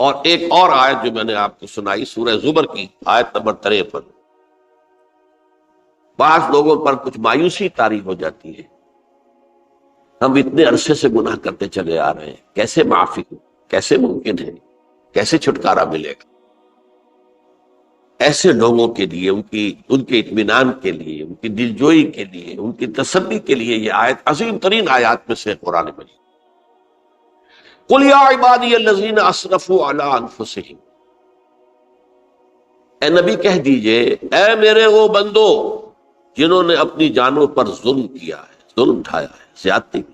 اور ایک اور آیت جو میں نے آپ کو سنائی سورہ زمر کی آیت نمبر 53، بعض لوگوں پر کچھ مایوسی طاری ہو جاتی ہے، ہم اتنے عرصے سے گناہ کرتے چلے آ رہے ہیں، کیسے معافی ہو، کیسے ممکن ہے، کیسے چھٹکارا ملے گا؟ ایسے لوگوں کے لیے ان کے اطمینان کے لیے، ان کی دلجوئی کے لیے، ان کی تسلی کے لیے یہ آیت عظیم ترین آیات میں سے قرآن مجید۔ قل یا عبادی الذین اسرفوا علی انفسہم، اے نبی کہہ دیجئے اے میرے وہ بندو جنہوں نے اپنی جانوں پر ظلم کیا ہے، ظلم اٹھایا ہے، زیادتی کی۔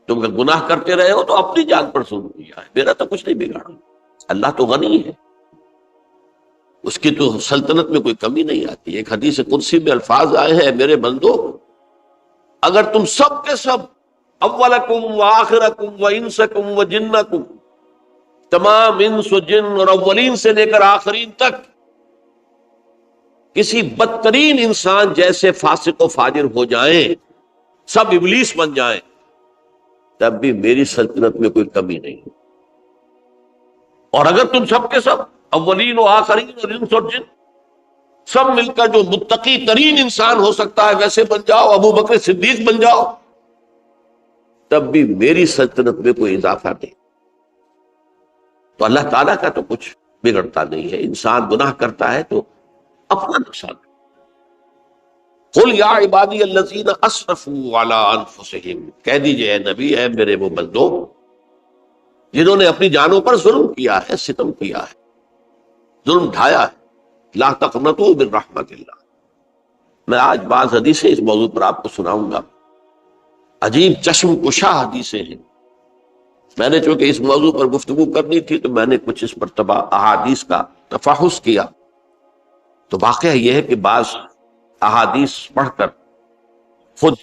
تم اگر گناہ کرتے رہے ہو تو اپنی جان پر ظلم کیا ہے، میرا تو کچھ نہیں بگاڑا۔ اللہ تو غنی ہے، اس کی تو سلطنت میں کوئی کمی نہیں آتی۔ ایک حدیث قدسی میں الفاظ آئے ہیں، میرے بندو اگر تم سب کے سب، اولکم و آخرکم و انسکم و جنکم، تمام انس و جن اور اولین سے لے کر آخرین تک کسی بدترین انسان جیسے فاسق و فاجر ہو جائیں، سب ابلیس بن جائیں، تب بھی میری سلطنت میں کوئی کمی نہیں۔ اور اگر تم سب کے سب اولین و آخرین اور انس اور جن سب مل کر جو متقی ترین انسان ہو سکتا ہے ویسے بن جاؤ، ابو بکر صدیق بن جاؤ، تب بھی میری سلطنت میں کوئی اضافہ نہیں۔ تو اللہ تعالیٰ کا تو کچھ بگڑتا نہیں ہے، انسان گناہ کرتا ہے تو اپنا نقصان۔ قل یا عبادی الذین اسرفوا علی انفسہم، کہہ دیجئے اے نبی اے میرے وہ بندو جنہوں نے اپنی جانوں پر ظلم کیا ہے، ستم کیا ہے، ظلم ڈھایا ہے، لا تقنطوا من رحمت اللہ۔ میں آج بعض حدیثیں اس موضوع پر آپ کو سناؤں گا، عجیب چشم کشا حدیثیں ہیں۔ میں نے چونکہ اس موضوع پر گفتگو کرنی تھی تو میں نے کچھ اس مرتبہ احادیث کا تفحص کیا، تو واقعہ یہ ہے کہ بعض احادیث پڑھ کر خود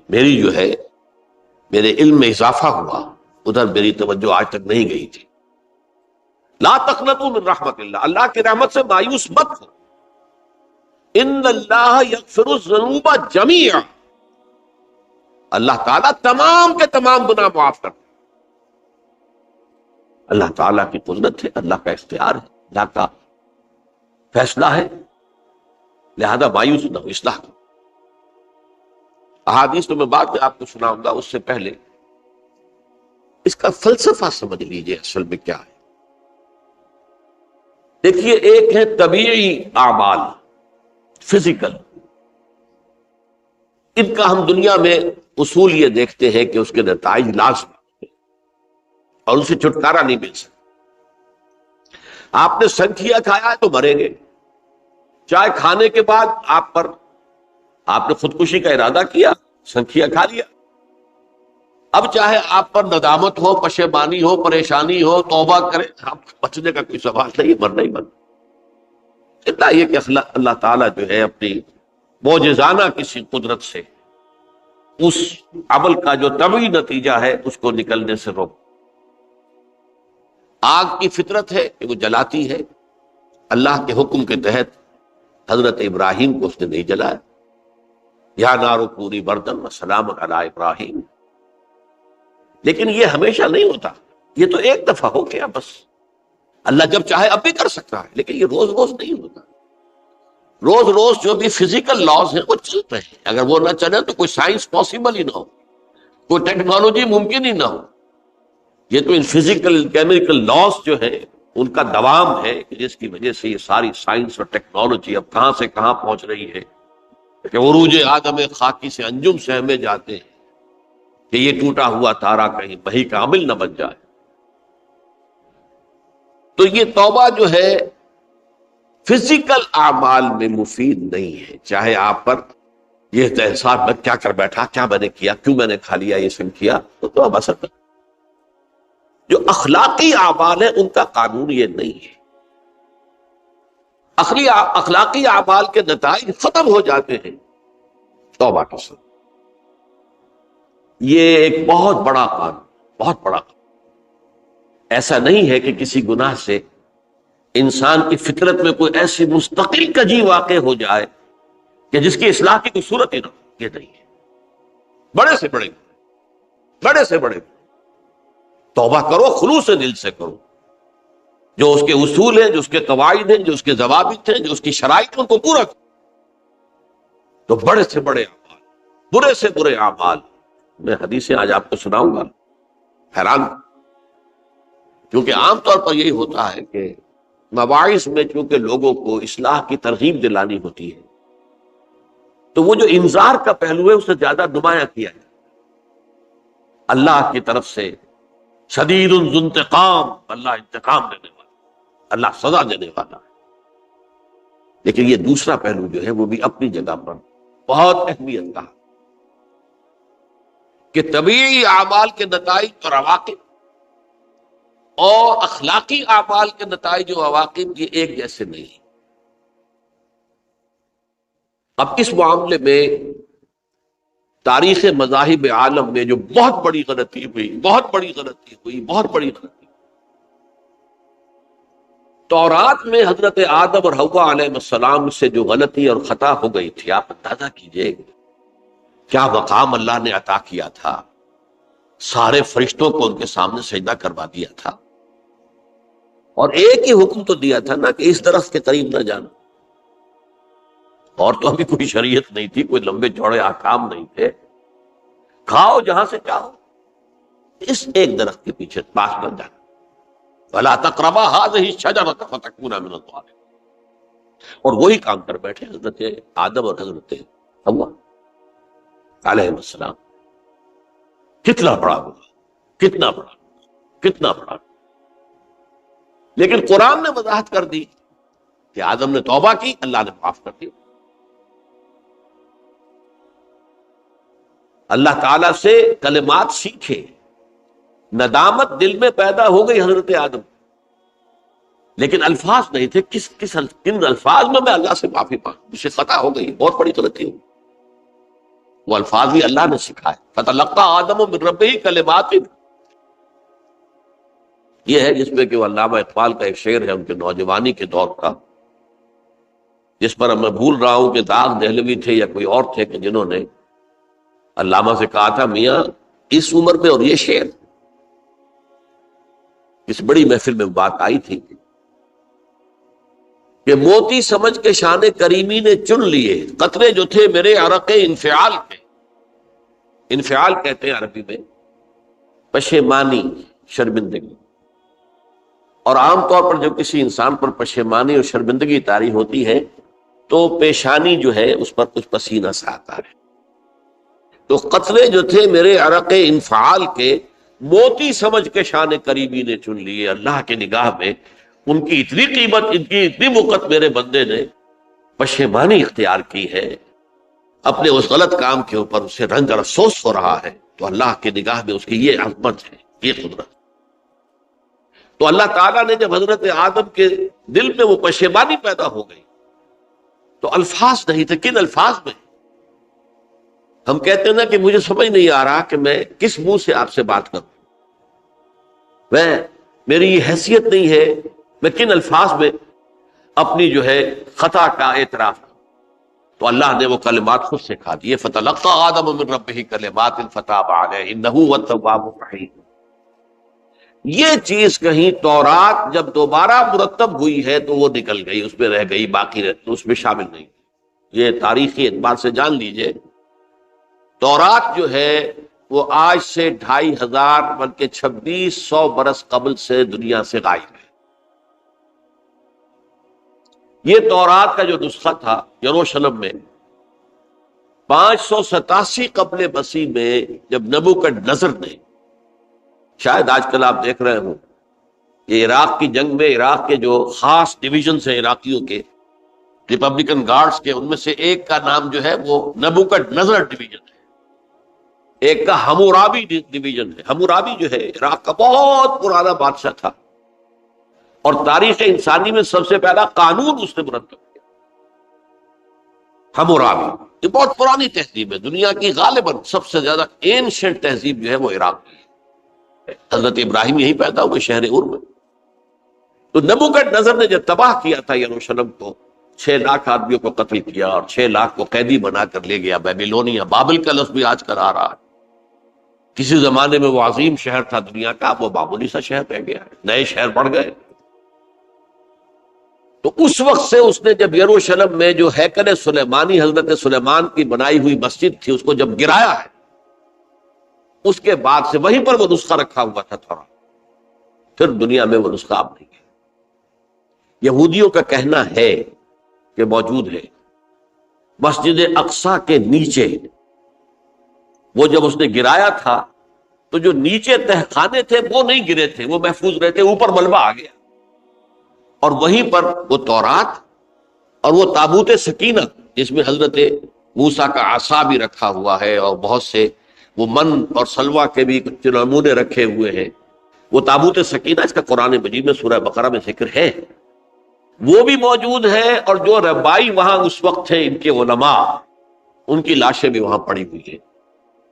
میری جو ہے میرے علم میں اضافہ ہوا، ادھر میری توجہ آج تک نہیں گئی تھی۔ لا تقنطوا من رحمت اللہ، اللہ کی رحمت سے مایوس مت ہو۔ ان اللہ یغفر الذنوب جميعا، اللہ تعالیٰ تمام کے تمام گناہ معاف کرتا ہے۔ اللہ تعالیٰ کی قدرت ہے، اللہ کا اختیار ہے، اللہ کا فیصلہ ہے، لہذا مایوس نہ ہو، اصلاح کرو۔ احادیث تو میں بعد میں آپ کو سناؤں گا، اس سے پہلے اس کا فلسفہ سمجھ لیجئے اصل میں کیا ہے۔ دیکھیے، ایک ہے طبیعی اعمال، فزیکل، ان کا ہم دنیا میں اصول یہ دیکھتے ہیں کہ اس کے نتائج لازم اور ان سے چھٹکارا نہیں مل سکتا۔ آپ نے سنکھیا کھایا ہے تو مریں گے، چائے کھانے کے بعد آپ نے خودکشی کا ارادہ کیا، سنکھیا کھا لیا، اب چاہے آپ پر ندامت ہو، پشیمانی ہو، پریشانی ہو، توبہ کریں، آپ بچنے کا کوئی سوال نہیں، مرنا ہی مرنا۔ اتنا یہ کہ اللہ تعالیٰ جو ہے اپنی معجزانہ کسی قدرت سے اس عمل کا جو طبعی نتیجہ ہے اس کو نکلنے سے روک۔ آگ کی فطرت ہے کہ وہ جلاتی ہے، اللہ کے حکم کے تحت حضرت ابراہیم کو اس نے نہیں جلایا، یا نار کونی بردن وسلام علی ابراہیم۔ لیکن یہ ہمیشہ نہیں ہوتا، یہ تو ایک دفعہ ہو گیا بس۔ اللہ جب چاہے اب بھی کر سکتا ہے، لیکن یہ روز روز نہیں ہوتا۔ روز روز جو بھی فزیکل لاز ہیں وہ چل رہے ہیں، اگر وہ نہ چلے تو کوئی سائنس پاسبل ہی نہ ہو، کوئی ٹیکنالوجی ممکن ہی نہ ہو۔ یہ تو ان فزیکل کیمیکل لاز جو ہے ان کا دوام ہے، جس کی وجہ سے یہ ساری سائنس اور ٹیکنالوجی اب کہاں سے کہاں پہنچ رہی ہے کہ عروج آدم خاکی سے انجم سہمے جاتے ہیں کہ یہ ٹوٹا ہوا تارا کہیں وہی کامل نہ بن جائے۔ تو یہ توبہ جو ہے فزیکل اعمال میں مفید نہیں ہے، چاہے آپ پر یہ احساس میں کیا کر بیٹھا، کیا میں نے کیا، کیوں میں نے کھا لیا یہ سب کیا، تو توبہ اثر کر۔ جو اخلاقی اعمال ہے ان کا قانون یہ نہیں ہے۔ اخلاقی اعمال کے نتائج ختم ہو جاتے ہیں توبہ کے ساتھ۔ یہ ایک بہت بڑا قانون، بہت بڑا قانون۔ ایسا نہیں ہے کہ کسی گناہ سے انسان کی فطرت میں کوئی ایسی مستقل کجی واقع ہو جائے کہ جس کی اصلاح کی کوئی صورت ہی نہ ہو، یہ نہیں ہے۔ بڑے سے بڑے توبہ کرو، خلوص دل سے کرو، جو اس کے اصول ہیں، جو اس کے قواعد ہیں، جو اس کے ضوابط ہیں، جو اس کی شرائط ہیں، ان کو پورا کرو۔ تو بڑے سے بڑے اعمال، برے سے برے اعمال، میں حدیثیں آج آپ کو سناؤں گا، حیران، کیونکہ عام طور پر یہی ہوتا ہے کہ مواعظ میں چونکہ لوگوں کو اصلاح کی ترغیب دلانی ہوتی ہے، تو وہ جو انذار کا پہلو ہے اسے زیادہ نمایاں کیا ہے۔ اللہ کی طرف سے شدید ذو انتقام، اللہ انتقام دینے والا، اللہ سزا دینے والا ہے۔ لیکن یہ دوسرا پہلو جو ہے وہ بھی اپنی جگہ پر بہت اہمیت کا ہے کہ طبیعی اعمال کے نتائج اور عواقب اور اخلاقی اعمال کے نتائج و عواقب یہ ایک جیسے نہیں۔ اب اس معاملے میں تاریخ مذاہب عالم میں جو بہت بڑی غلطی ہوئی، تورات میں حضرت آدم اور حوا علیہ السلام سے جو غلطی اور خطا ہو گئی تھی، آپ اندازہ کیجئے کیا مقام اللہ نے عطا کیا تھا، سارے فرشتوں کو ان کے سامنے سجدہ کروا دیا تھا، اور ایک ہی حکم تو دیا تھا نا کہ اس درخت کے قریب نہ جانا، اور تو ابھی کوئی شریعت نہیں تھی، کوئی لمبے چوڑے احکام نہیں تھے، کھاؤ جہاں سے چاہو، اس ایک درخت کے پیچھے پاس نہ جانا، وَلَا تَقْرَبَا هَٰذِهِ الشَّجَرَةَ فَتَكُونَا مِنَ الظَّالِمِينَ۔ اور وہی کام کر بیٹھے حضرت آدم اور حضرت حوا علیہ السلام۔ کتنا بڑا ہوا، کتنا بڑا، کتنا بڑا۔ لیکن قرآن نے وضاحت کر دی کہ آدم نے توبہ کی، اللہ نے معاف کر دی۔ اللہ تعالیٰ سے کلمات سیکھے، ندامت دل میں پیدا ہو گئی حضرت آدم، لیکن الفاظ نہیں تھے، کن الفاظ میں اللہ سے معافی مانگوں، مجھ سے خطا ہو گئی، بہت بڑی غلطی ہوئی، وہ الفاظ بھی اللہ نے سکھائے، فَتَلَقَّىٰ آدَمُ مِن رَبِّهِ كَلِمَاتٍ۔ یہ ہے جس میں کہ وہ علامہ اقبال کا ایک شعر ہے ان کے نوجوانی کے دور کا، جس پر میں بھول رہا ہوں کہ داغ دہلوی تھے یا کوئی اور تھے کہ جنہوں نے علامہ سے کہا تھا میاں اس عمر میں اور یہ شعر، اس بڑی محفل میں بات آئی تھی کہ موتی سمجھ کے شان کریمی نے چن لیے قطرے جو تھے میرے عرق انفعال کے۔ انفعال کہتے ہیں عربی میں پشیمانی، شرمندگی، اور عام طور پر جب کسی انسان پر پشیمانی اور شرمندگی طاری ہوتی ہے تو پیشانی جو ہے اس پر کچھ پسینہ سا آتا ہے۔ تو قطرے جو تھے میرے عرق انفعال کے، موتی سمجھ کے شان کریمی نے چن لیے، اللہ کے نگاہ میں ان کی اتنی قیمت، ان کی اتنی وقت میرے بندے نے پشیمانی اختیار کی ہے، اپنے اس غلط کام کے اوپر اسے رنج اور افسوس ہو رہا ہے، تو اللہ کے نگاہ میں اس کی یہ عظمت ہے، یہ قدرت۔ تو اللہ تعالیٰ نے جب حضرت آدم کے دل میں وہ پشیمانی پیدا ہو گئی تو الفاظ نہیں تھے، کن الفاظ میں؟ ہم کہتے ہیں نا کہ مجھے سمجھ نہیں آ رہا کہ میں کس منہ سے آپ سے بات کروں، میری یہ حیثیت نہیں ہے، میں کن الفاظ میں اپنی جو ہے خطا کا اعتراف کروں۔ تو اللہ نے وہ کلمات خود سکھا دیے، فَتَلَقَّىٰ آدَمُ مِن رَبِّهِ كَلِمَاتٍ فَتَابَ عَلَيْهِ إِنَّهُ هُوَ التَّوَّابُ الرَّحِيمُ۔ یہ چیز کہیں تورات جب دوبارہ مرتب ہوئی ہے تو وہ نکل گئی، اس میں رہ گئی، باقی اس میں شامل نہیں۔ یہ تاریخی اعتبار سے جان لیجئے، تورات جو ہے وہ آج سے 2500 بلکہ 2600 برس قبل سے دنیا سے غائب ہے۔ یہ تورات کا جو نسخہ تھا یروشلم میں 587 قبل مسیح میں جب نبوکدنضر نے، شاید آج کل آپ دیکھ رہے ہوں، یہ عراق کی جنگ میں عراق کے جو خاص ڈویژنز ہیں عراقیوں کے، ریپبلکن گارڈز کے، ان میں سے ایک کا نام جو ہے وہ نبوکدنضر ڈویژن ہے، ایک کا حمورابی ڈویژن ہے۔ حمورابی جو ہے عراق کا بہت پرانا بادشاہ تھا، اور تاریخ انسانی میں سب سے پہلا قانون اس نے مرتب کیا، حمورابی۔ یہ بہت پرانی تہذیب ہے، دنیا کی غالباً سب سے زیادہ اینشنٹ تہذیب جو ہے وہ عراق کی ہے۔ حضرت ابراہیم یہی پیدا ہوئے شہر عور میں۔ تو نبوکدنضر نے جب تباہ کیا تھا یروشلم کو، 6 لاکھ آدمیوں کو قتل کیا اور 6 لاکھ کو قیدی بنا کر لے گیا بیبیلونیا، بابل کا لفظ بھی آج کل آ رہا ہے۔ کسی زمانے میں وہ عظیم شہر تھا دنیا کا، وہ معمولی سا شہر رہ گیا ہے، نئے شہر بڑھ گئے۔ تو اس وقت سے اس نے جب یروشلم میں جو ہیکل سلیمانی حضرت سلیمان کی بنائی ہوئی مسجد تھی اس کو جب گرایا ہے، اس کے بعد سے وہیں پر وہ نسخہ رکھا ہوا تھا تھوڑا، پھر دنیا میں وہ نسخہ اب نہیں ہے۔ یہودیوں کا کہنا ہے کہ موجود ہے مسجد اقصی کے نیچے، وہ جب اس نے گرایا تھا تو جو نیچے تہخانے تھے وہ نہیں گرے تھے، وہ محفوظ رہتے، اوپر ملبہ آ گیا، اور وہیں پر وہ تورات اور وہ تابوت سکینہ جس میں حضرت موسیٰ کا عصا بھی رکھا ہوا ہے اور بہت سے وہ من اور سلوہ کے بھی کچھ نمونے رکھے ہوئے ہیں، وہ تابوت سکینہ اس کا قرآن مجید میں سورہ بقرہ میں ذکر ہے، وہ بھی موجود ہے، اور جو ربائی وہاں اس وقت تھے ان کے علماء، ان کی لاشیں بھی وہاں پڑی ہوئی ہیں،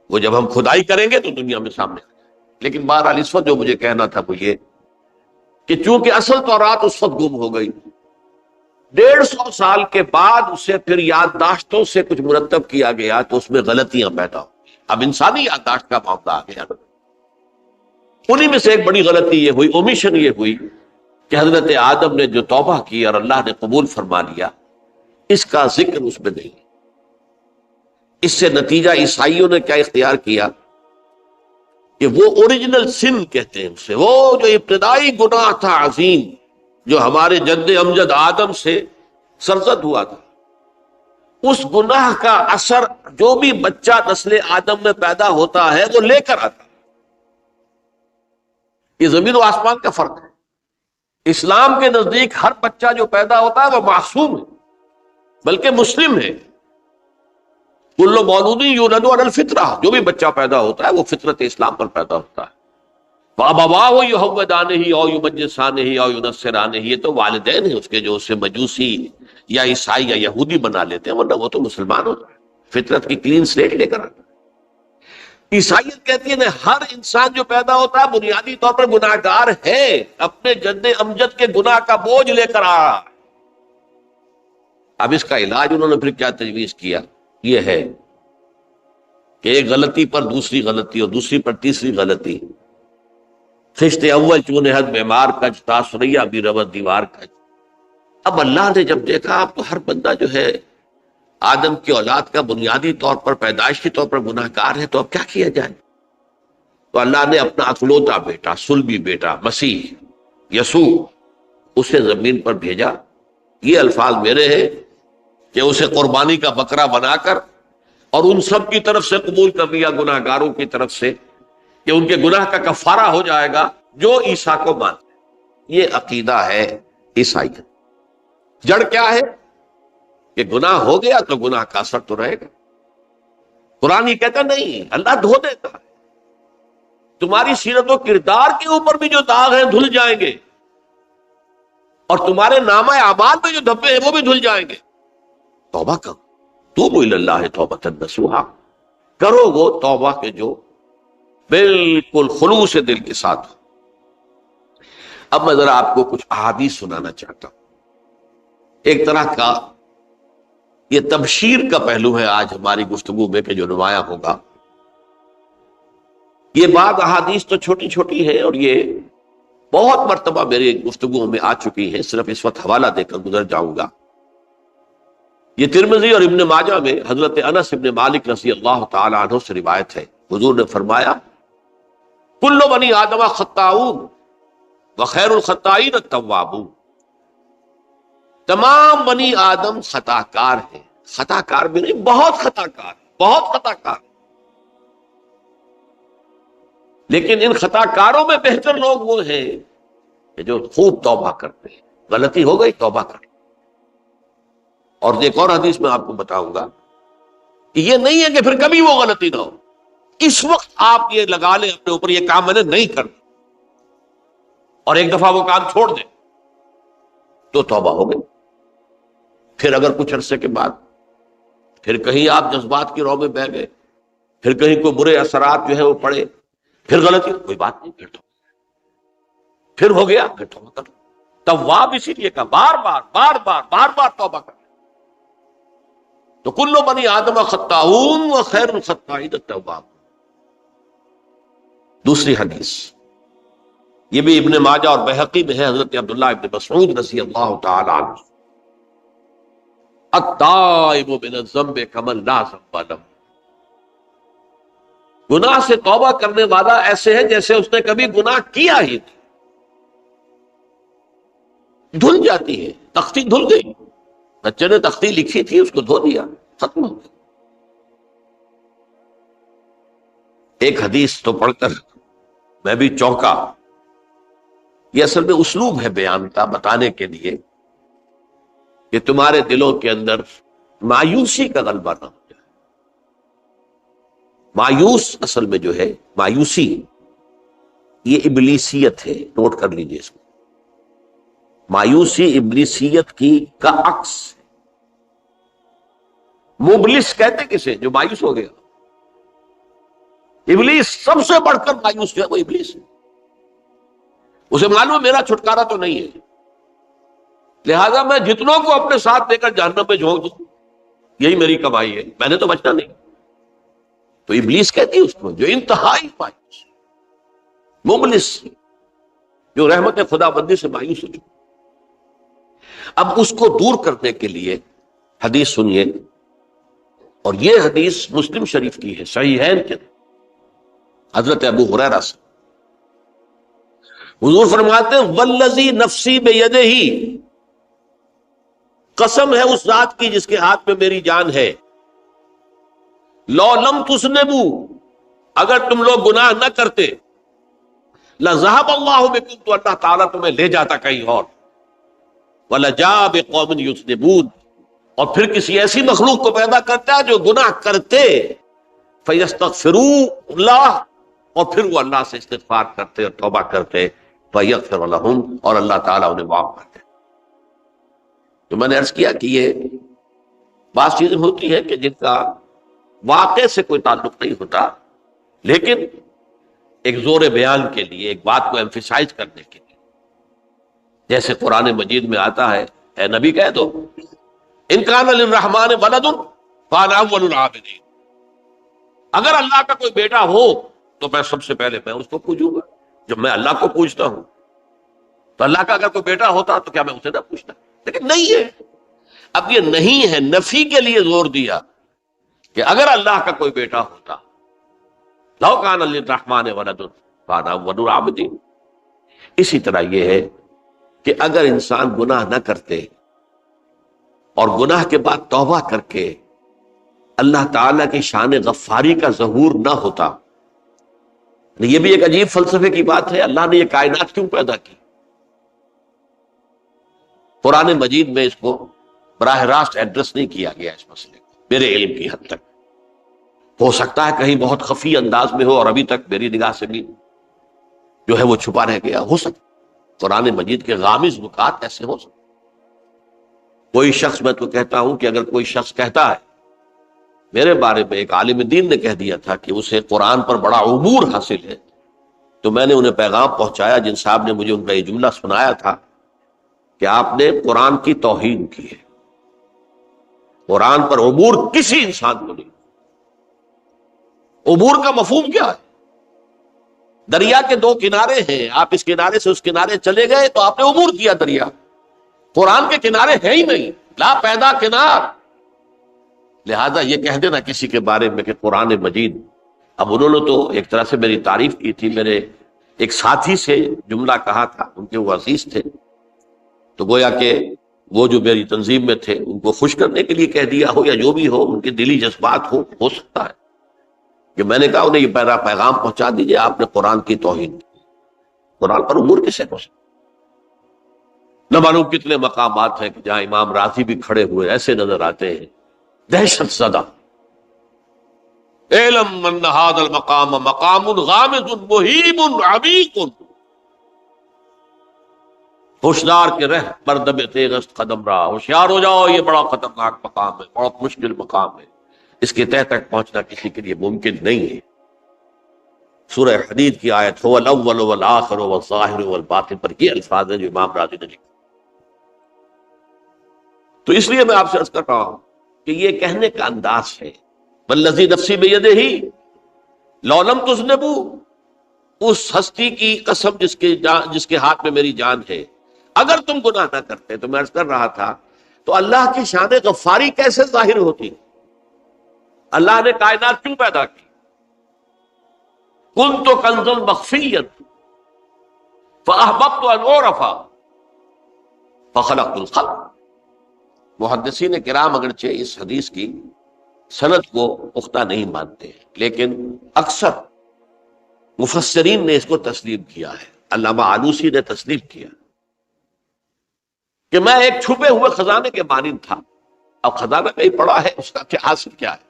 وہ جب ہم کھدائی کریں گے تو دنیا میں سامنے آ جائے۔ لیکن بہرحال اس وقت جو مجھے کہنا تھا وہ یہ کہ چونکہ اصل تورات اس وقت گم ہو گئی، 150 سال کے بعد اسے پھر یادداشتوں سے کچھ مرتب کیا گیا تو اس میں غلطیاں پیدا ہو، اب انسانی یادداشت کا معاملہ آ گیا۔ انہی میں سے ایک بڑی غلطی یہ ہوئی، اومیشن یہ ہوئی کہ حضرت آدم نے جو توبہ کی اور اللہ نے قبول فرما لیا، اس کا ذکر اس میں نہیں۔ اس سے نتیجہ عیسائیوں نے کیا اختیار کیا کہ وہ اوریجنل سن کہتے ہیں اسے، وہ جو ابتدائی گناہ تھا عظیم جو ہمارے جد امجد آدم سے سرزد ہوا تھا، اس گناہ کا اثر جو بھی بچہ نسل آدم میں پیدا ہوتا ہے وہ لے کر آتا ہے۔ یہ زمین و آسمان کا فرق ہے۔ اسلام کے نزدیک ہر بچہ جو پیدا ہوتا ہے وہ معصوم ہے، بلکہ مسلم ہے۔ کل مولود یولد علی الفطرہ، جو بھی بچہ پیدا ہوتا ہے وہ فطرت اسلام پر پیدا ہوتا ہے۔ فَأَبَوَاهُ يُهَوِّدَانِهِ أَوْ يُمَجِّسَانِهِ أَوْ يُنَصِّرَانِهِ، یہ تو والدین ہیں اس کے جو اسے مجوسی یا عیسائی یا یہودی بنا لیتے ہیں، ورنہ وہ تو مسلمان ہوتا ہے، فطرت کی کلین سلیٹ لے کر آتا ہے۔ عیسائیت کہتی ہے ہر انسان جو پیدا ہوتا ہے بنیادی طور پر گناہگار ہے، اپنے جد امجد کے گناہ کا بوجھ لے کر آ رہا ہے۔ اب اس کا علاج انہوں نے پھر کیا تجویز کیا، یہ ہے کہ ایک غلطی پر دوسری غلطی اور دوسری پر تیسری غلطی، خشت اول چون حد بیمار کج تاثریہ بھی ربط دیوار کج۔ اب اللہ نے جب دیکھا اب تو ہر بندہ جو ہے آدم کی اولاد کا بنیادی طور پر پیدائشی طور پر گناہ گار ہے، تو اب کیا کیا جائے؟ تو اللہ نے اپنا اکلوتا بیٹا، صلبی بیٹا مسیح یسوع اسے زمین پر بھیجا۔ یہ الفاظ میرے ہیں کہ اسے قربانی کا بکرا بنا کر اور ان سب کی طرف سے قبول کر لیا، گناہ گاروں کی طرف سے، کہ ان کے گناہ کا کفارہ ہو جائے گا جو عیسیٰ کو مانتے ہیں۔ یہ عقیدہ ہے عیسائیت۔ جڑ کیا ہے کہ گناہ ہو گیا تو گناہ کا اثر تو رہے گا۔ قرآن یہ کہتا نہیں، اللہ دھو دیتا ہے، تمہاری سیرت و کردار کے اوپر بھی جو داغ ہیں دھل جائیں گے، اور تمہارے نامہ اعمال میں جو دھبے ہیں وہ بھی دھل جائیں گے۔ توبہ کرو، توبوا الی اللہ توبۃ نصوحا، کرو وہ توبہ کے جو بالکل خلوص دل کے ساتھ۔ اب میں ذرا آپ کو کچھ احادیث سنانا چاہتا ہوں۔ ایک طرح کا یہ تبشیر کا پہلو ہے آج ہماری گفتگو میں کہ جو نمایاں ہوگا۔ یہ بعض احادیث تو چھوٹی چھوٹی ہے اور یہ بہت مرتبہ میری گفتگو میں آ چکی ہے، صرف اس وقت حوالہ دے کر گزر جاؤں گا۔ یہ ترمذی اور ابن ماجہ میں حضرت انس ابن مالک رضی اللہ تعالی عنہ سے روایت ہے، حضور نے فرمایا کل بنی آدم خطاؤون وخیر الخطائین التوابون، تمام بنی آدم خطا کار ہیں، خطا کار بھی نہیں، بہت خطا کار، بہت خطا کار، لیکن ان خطا کاروں میں بہتر لوگ وہ ہیں کہ جو خوب توبہ کرتے ہیں۔ غلطی ہو گئی توبہ کر۔ اور ایک اور حدیث میں آپ کو بتاؤں گا کہ یہ نہیں ہے کہ پھر کبھی وہ غلطی نہ ہو، اس وقت آپ یہ لگا لیں اپنے اوپر یہ کام میں نے نہیں کرنا، اور ایک دفعہ وہ کام چھوڑ دیں تو توبہ ہو گئی۔ پھر اگر کچھ عرصے کے بعد پھر کہیں آپ جذبات کی رو میں بہہ گئے، پھر کہیں کوئی برے اثرات جو ہے وہ پڑے، پھر غلطی، کوئی بات نہیں، پھر ہو گیا، پھر توبہ کرو۔ تواب اسی لیے کہا بار بار بار بار بار بار توبہ کرو۔ تو کل بنی آدم خطاؤون وخیر الخطائین التواب۔ دوسری حدیث یہ بھی ابن ماجہ اور بہقی میں ہے، حضرت عبداللہ ابن مسعود رضی اللہ تعالی عنہ، التائب من الذنب کمن لا ذنب لہ، گناہ سے توبہ کرنے والا ایسے ہے جیسے اس نے کبھی گناہ کیا ہی نہیں، دھل جاتی ہے، تختی دھل گئی، بچے نے تختی لکھی تھی اس کو دھو دیا، ختم ہو گئی۔ ایک حدیث تو پڑھ کر میں بھی چونکا، یہ اصل میں اسلوب ہے بیان کا، بتانے کے لیے کہ تمہارے دلوں کے اندر مایوسی کا غلبہ نہ ہو جائے۔ مایوس اصل میں جو ہے مایوسی یہ ابلیسیت ہے، نوٹ کر لیجئے اس کو، مایوسی ابلیسیت کی کا عکس ہے۔ مبلس کہتے کسے؟ جو مایوس ہو گیا۔ ابلیس سب سے بڑھ کر مایوس جو ہے وہ ابلیس ہے، اسے معلوم میرا چھٹکارا تو نہیں ہے، لہذا میں جتنوں کو اپنے ساتھ لے کر جہنم میں جھونک دوں یہی میری کمائی ہے، میں نے تو بچنا نہیں۔ تو ابلیس کہتی ہے اس کو جو انتہائی مایوس، مبلس، جو رحمت خدا بندی سے مایوس ہو چکا۔ اب اس کو دور کرنے کے لیے حدیث سنیے، اور یہ حدیث مسلم شریف کی ہے، صحیحین کے حضرت ابو ہریرہ سے حضور فرماتے ہیں والذی نفسی بیدہ، قسم ہے اس ذات کی جس کے ہاتھ میں میری جان ہے، لو لم تذنبوا، اگر تم لوگ گناہ نہ کرتے، لذهب اللہ بکم، تو اللہ تعالیٰ تمہیں لے جاتا کہیں اور، ولجاء بقوم یذنبون، اور پھر کسی ایسی مخلوق کو پیدا کرتا ہے جو گناہ کرتے، فیستغفروا اللہ، اور پھر وہ اللہ سے استغفار کرتے اور توبہ کرتے، فیغفر لہم، اور اللہ تعالیٰ انہیں معاف کرتے۔ تو میں نے عرض کیا کہ یہ بعض چیزیں ہوتی ہیں کہ جن کا واقع سے کوئی تعلق نہیں ہوتا، لیکن ایک زور بیان کے لیے، ایک بات کو ایمفیسائز کرنے کے لیے، جیسے قرآن مجید میں آتا ہے، اے نبی کہہ دو ان کان للرحمن ولد فانا اول العابدین، اگر اللہ کا کوئی بیٹا ہو تو میں سب سے پہلے میں اس کو پوجوں گا۔ جب میں اللہ کو پوجتا ہوں تو اللہ کا اگر کوئی بیٹا ہوتا تو کیا میں اسے نہ پوچھتا؟ لیکن نہیں ہے۔ اب یہ نہیں ہے، نفی کے لیے زور دیا کہ اگر اللہ کا کوئی بیٹا ہوتا، لو کان للرحمن ولد فانا اول العابدین۔ اسی طرح یہ ہے کہ اگر انسان گناہ نہ کرتے اور گناہ کے بعد توبہ کر کے اللہ تعالیٰ کی شان غفاری کا ظہور نہ ہوتا، یہ بھی ایک عجیب فلسفے کی بات ہے، اللہ نے یہ کائنات کیوں پیدا کی؟ قرآن مجید میں اس کو براہ راست ایڈریس نہیں کیا گیا اس مسئلے کو، میرے علم کی حد تک، ہو سکتا ہے کہیں بہت خفی انداز میں ہو اور ابھی تک میری نگاہ سے بھی جو ہے وہ چھپا رہ گیا، ہو سکتا قرآن مجید کے غامض نکات ایسے ہو سکتے۔ کوئی شخص، میں تو کہتا ہوں کہ اگر کوئی شخص کہتا ہے، میرے بارے میں ایک عالم دین نے کہہ دیا تھا کہ اسے قرآن پر بڑا عبور حاصل ہے، تو میں نے انہیں پیغام پہنچایا، جن صاحب نے مجھے ان کا یہ جملہ سنایا تھا کہ آپ نے قرآن کی توہین کی ہے، قرآن پر عبور کسی انسان کو نہیں۔ عبور کا مفہوم کیا ہے؟ دریا کے دو کنارے ہیں، آپ اس کنارے سے اس کنارے چلے گئے تو آپ نے عبور کیا دریا۔ قرآن کے کنارے ہے ہی نہیں، لا پیدا کنار۔ لہذا یہ کہہ دینا کسی کے بارے میں کہ قرآن مجید، اب انہوں نے تو ایک طرح سے میری تعریف کی تھی، میرے ایک ساتھی سے جملہ کہا تھا، ان کے وہ عزیز تھے، تو گویا کہ وہ جو میری تنظیم میں تھے ان کو خوش کرنے کے لیے کہہ دیا ہو یا جو بھی ہو، ان کے دلی جذبات ہو سکتا ہے کہ میں نے کہا انہیں یہ میرا پیغام پہنچا دیجئے، آپ نے قرآن کی توہین کی۔ قرآن پر عبور کسے کو سکتا؟ نہ معلوم کتنے مقامات ہیں کہ جہاں امام راضی بھی کھڑے ہوئے ایسے نظر آتے ہیں دہشت زدہ، اعلم من ھذا المقام مقام غامض مہیب عمیق، ہوشیار کے رہ مردب تیغست قدم رہا، ہوشیار ہو جاؤ، یہ بڑا خطرناک مقام ہے، بہت مشکل مقام ہے، اس کے تہ تک پہنچنا کسی کے لیے ممکن نہیں ہے۔ سورہ حدید کی آیت هو الاول والآخر والظاہر والباطن پر یہ الفاظ ہیں جو امام راضی نے لکھے۔ تو اس لیے میں آپ سے عرض کر رہا ہوں کہ یہ کہنے کا انداز ہے، والذی نفسی بیدہ لو لم تذنبوا، اس ہستی کی قسم جس کے ہاتھ میں میری جان ہے، اگر تم گناہ نہ کرتے، تو میں عرض کر رہا تھا تو اللہ کی شان غفاری کیسے ظاہر ہوتی؟ اللہ نے کائنات کیوں پیدا کی؟ کنت کنز مخفیا فاحببت ان اعرف فخلقت الخلق۔ محدثین کرام اگرچہ اس حدیث کی سند کو پختہ نہیں مانتے، لیکن اکثر مفسرین نے اس کو تسلیم کیا ہے۔ علامہ آلوسی نے تسلیم کیا کہ میں ایک چھپے ہوئے خزانے کے مانند تھا۔ اب خزانہ کہیں پڑا ہے، اس کا کیا حاصل کیا ہے؟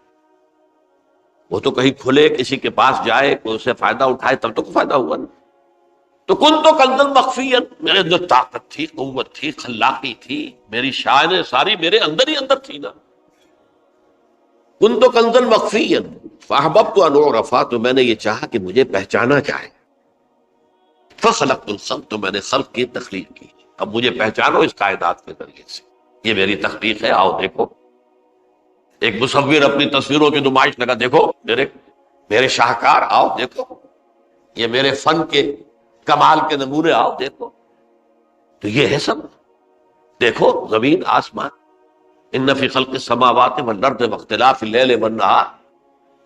وہ تو کہیں کھلے، کسی کے پاس جائے، کوئی اسے فائدہ اٹھائے، تب تو فائدہ ہوا نا۔ تو کن تو کنزل مخفیت، میرے اندر طاقت تھی، قوت تھی، خلاقی تھی، میری شان ساری میرے اندر ہی اندر تھی نا۔ کن تو کنزل مخفیت فاحببت ان اعرف، تو میں نے یہ چاہا کہ مجھے پہچانا جائے۔ فخلقت الخلق، تو میں نے خلق کی تخلیق کی۔ اب مجھے پہچانو اس کائنات کے ذریعے سے، یہ میری تخلیق ہے، آؤ دیکھو۔ ایک مصور اپنی تصویروں کی نمائش لگا، دیکھو میرے شاہکار، آؤ دیکھو، یہ میرے فن کے کمال کے نمونے، آؤ دیکھو۔ تو یہ ہے سب، دیکھو زمین آسمان، ان فی خلق السماوات والارض واختلاف اللیل والنہار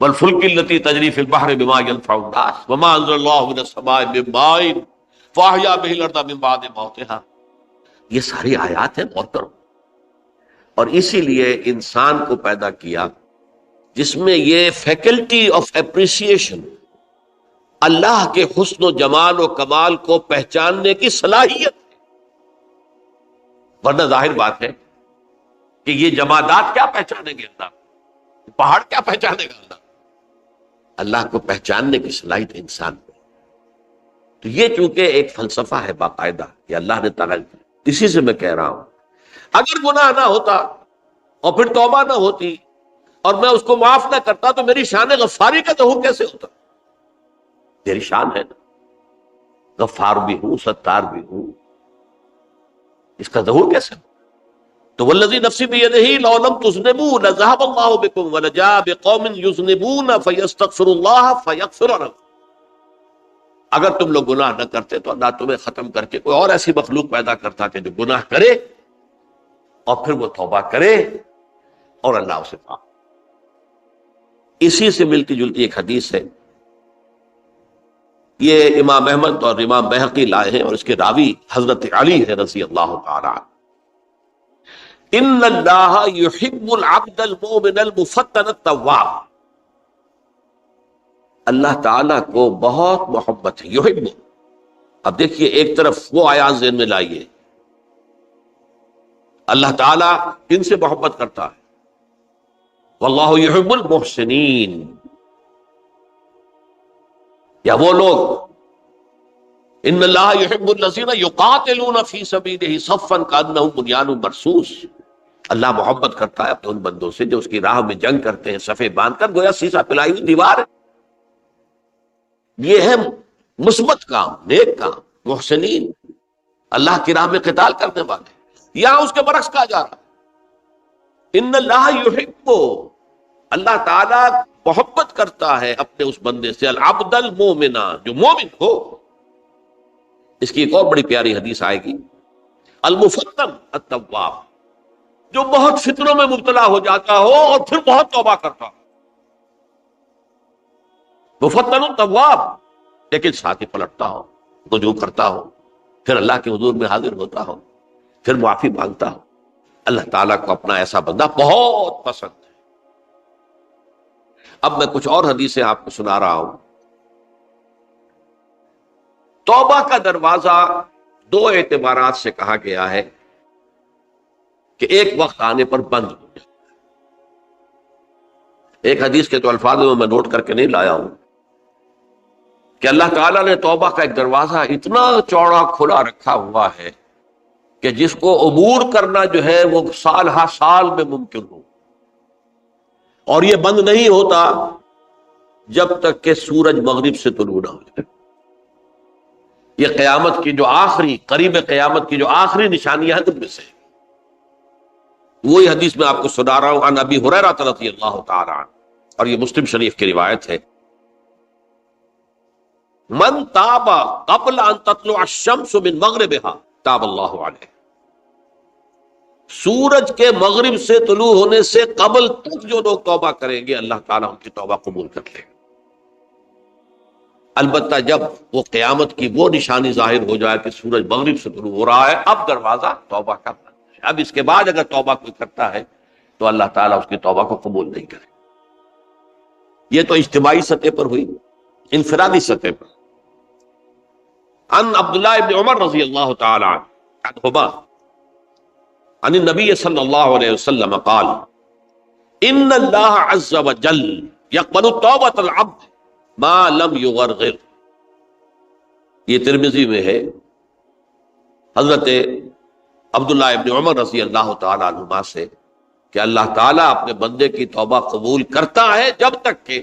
والفلک التی تجری فی البحر بما ینفع الناس وما انزل اللہ من السماء من ماء فاحیا بہ الارض من بعد موتہا۔ یہ ساری آیات ہیں، غور کرو۔ اور اسی لیے انسان کو پیدا کیا جس میں یہ فیکلٹی آف اپریسیشن، اللہ کے حسن و جمال و کمال کو پہچاننے کی صلاحیت ہے۔ ورنہ ظاہر بات ہے کہ یہ جمادات کیا پہچانیں گے اللہ، پہاڑ کیا پہچانے گا اللہ؟ اللہ کو پہچاننے کی صلاحیت انسان میں۔ تو یہ چونکہ ایک فلسفہ ہے باقاعدہ کہ اللہ نے تعالیٰ، اسی سے میں کہہ رہا ہوں اگر گناہ نہ ہوتا اور پھر توبہ نہ ہوتی اور میں اس کو معاف نہ کرتا، تو میری شان غفاری کا ظہور کیسے ہوتا؟ میری شان ہے نا، غفار بھی ہوں، ستار بھی ہوں، اس کا ظہور کیسے ہو؟ تو والذی نفسی بیدہ لو لم تذنبوا لذهب اللہ بکم ولجاء بقوم یذنبون فیستغفر اللہ فیغفر لهم۔ اگر تم لوگ گناہ نہ کرتے تو اللہ تمہیں ختم کر کے کوئی اور ایسی مخلوق پیدا کرتا کہ جو گناہ کرے اور پھر وہ توبہ کرے اور اللہ اسے معاف۔ اسی سے ملتی جلتی ایک حدیث ہے، یہ امام احمد اور امام بہقی لائے ہیں، اور اس کے راوی حضرت علی ہے رضی اللہ تعالی عنہ۔ ان اللہ یحب العبد المؤمن المفتن التواب، اللہ تعالیٰ کو بہت محبت ہے، یحب۔ اب دیکھیے ایک طرف وہ آیات ذہن میں لائیے، اللہ تعالیٰ ان سے محبت کرتا ہے، واللہ یحب المحسنین، یا وہ لوگ ان اللہ یحب الذین یقاتلون فی سبیلہ صفا کانہم بنیان مرصوص، اللہ محبت کرتا ہے اپنے ان بندوں سے جو اس کی راہ میں جنگ کرتے ہیں صفے باندھ کر، گویا سیسا پلائی ہوئی دیوار ہے۔ یہ ہے مثبت کام، نیک کام، محسنین، اللہ کی راہ میں قتال کرنے والے۔ یہاں اس کے برعکس کہا جا رہا ہے ان اللہ یحب، اللہ تعالیٰ محبت کرتا ہے اپنے اس بندے سے، العبد المومن، جو مومن ہو۔ اس کی ایک اور بڑی پیاری حدیث آئے گی، المفتن التواب، جو بہت فتنوں میں مبتلا ہو جاتا ہو اور پھر بہت توبہ کرتا ہو، مفتن التواب، لیکن ساتھ ہی پلٹتا ہو، رجوع کرتا ہو، پھر اللہ کے حضور میں حاضر ہوتا ہو، پھر معافی مانگتا ہو۔ اللہ تعالیٰ کو اپنا ایسا بندہ بہت پسند ہے۔ اب میں کچھ اور حدیثیں آپ کو سنا رہا ہوں۔ توبہ کا دروازہ دو اعتبارات سے کہا گیا ہے کہ ایک وقت آنے پر بند ہو جائے۔ ایک حدیث کے تو الفاظ میں نوٹ کر کے نہیں لایا ہوں کہ اللہ تعالیٰ نے توبہ کا ایک دروازہ اتنا چوڑا کھلا رکھا ہوا ہے کہ جس کو عبور کرنا جو ہے وہ سال ہا سال میں ممکن ہو، اور یہ بند نہیں ہوتا جب تک کہ سورج مغرب سے طلوع نہ ہو جائے۔ یہ قیامت کی جو آخری، قریب قیامت کی جو آخری نشانیاں ہیں ان میں سے وہی حدیث میں آپ کو سنا رہا ہوں، عن ابی ہریرہ رضی اللہ تعالی عنہ، اور یہ مسلم شریف کی روایت ہے۔ من تاب قبل ان تطلع الشمس من مغربها تاب اللہ علیہ، سورج کے مغرب سے طلوع ہونے سے قبل تک جو لوگ توبہ کریں گے اللہ تعالیٰ ان کی توبہ قبول کر لے گا۔ البتہ جب وہ قیامت کی وہ نشانی ظاہر ہو جائے کہ سورج مغرب سے طلوع ہو رہا ہے، اب دروازہ توبہ کا بند ہے۔ اب اس کے بعد اگر توبہ کوئی کرتا ہے تو اللہ تعالیٰ اس کی توبہ کو قبول نہیں کرے۔ یہ تو اجتماعی سطح پر ہوئی، انفرادی سطح پر۔ عن عبداللہ ابن عمر رضی اللہ تعالی عنہما عن النبی صلی اللہ علیہ وسلم قال ان اللہ عز وجل یقبل توبۃ العبد ما لم یغرغر۔ یہ ترمذی میں ہے، حضرت عبداللہ ابن عمر رضی اللہ تعالی عنہما سے کہ اللہ تعالیٰ اپنے بندے کی توبہ قبول کرتا ہے جب تک کہ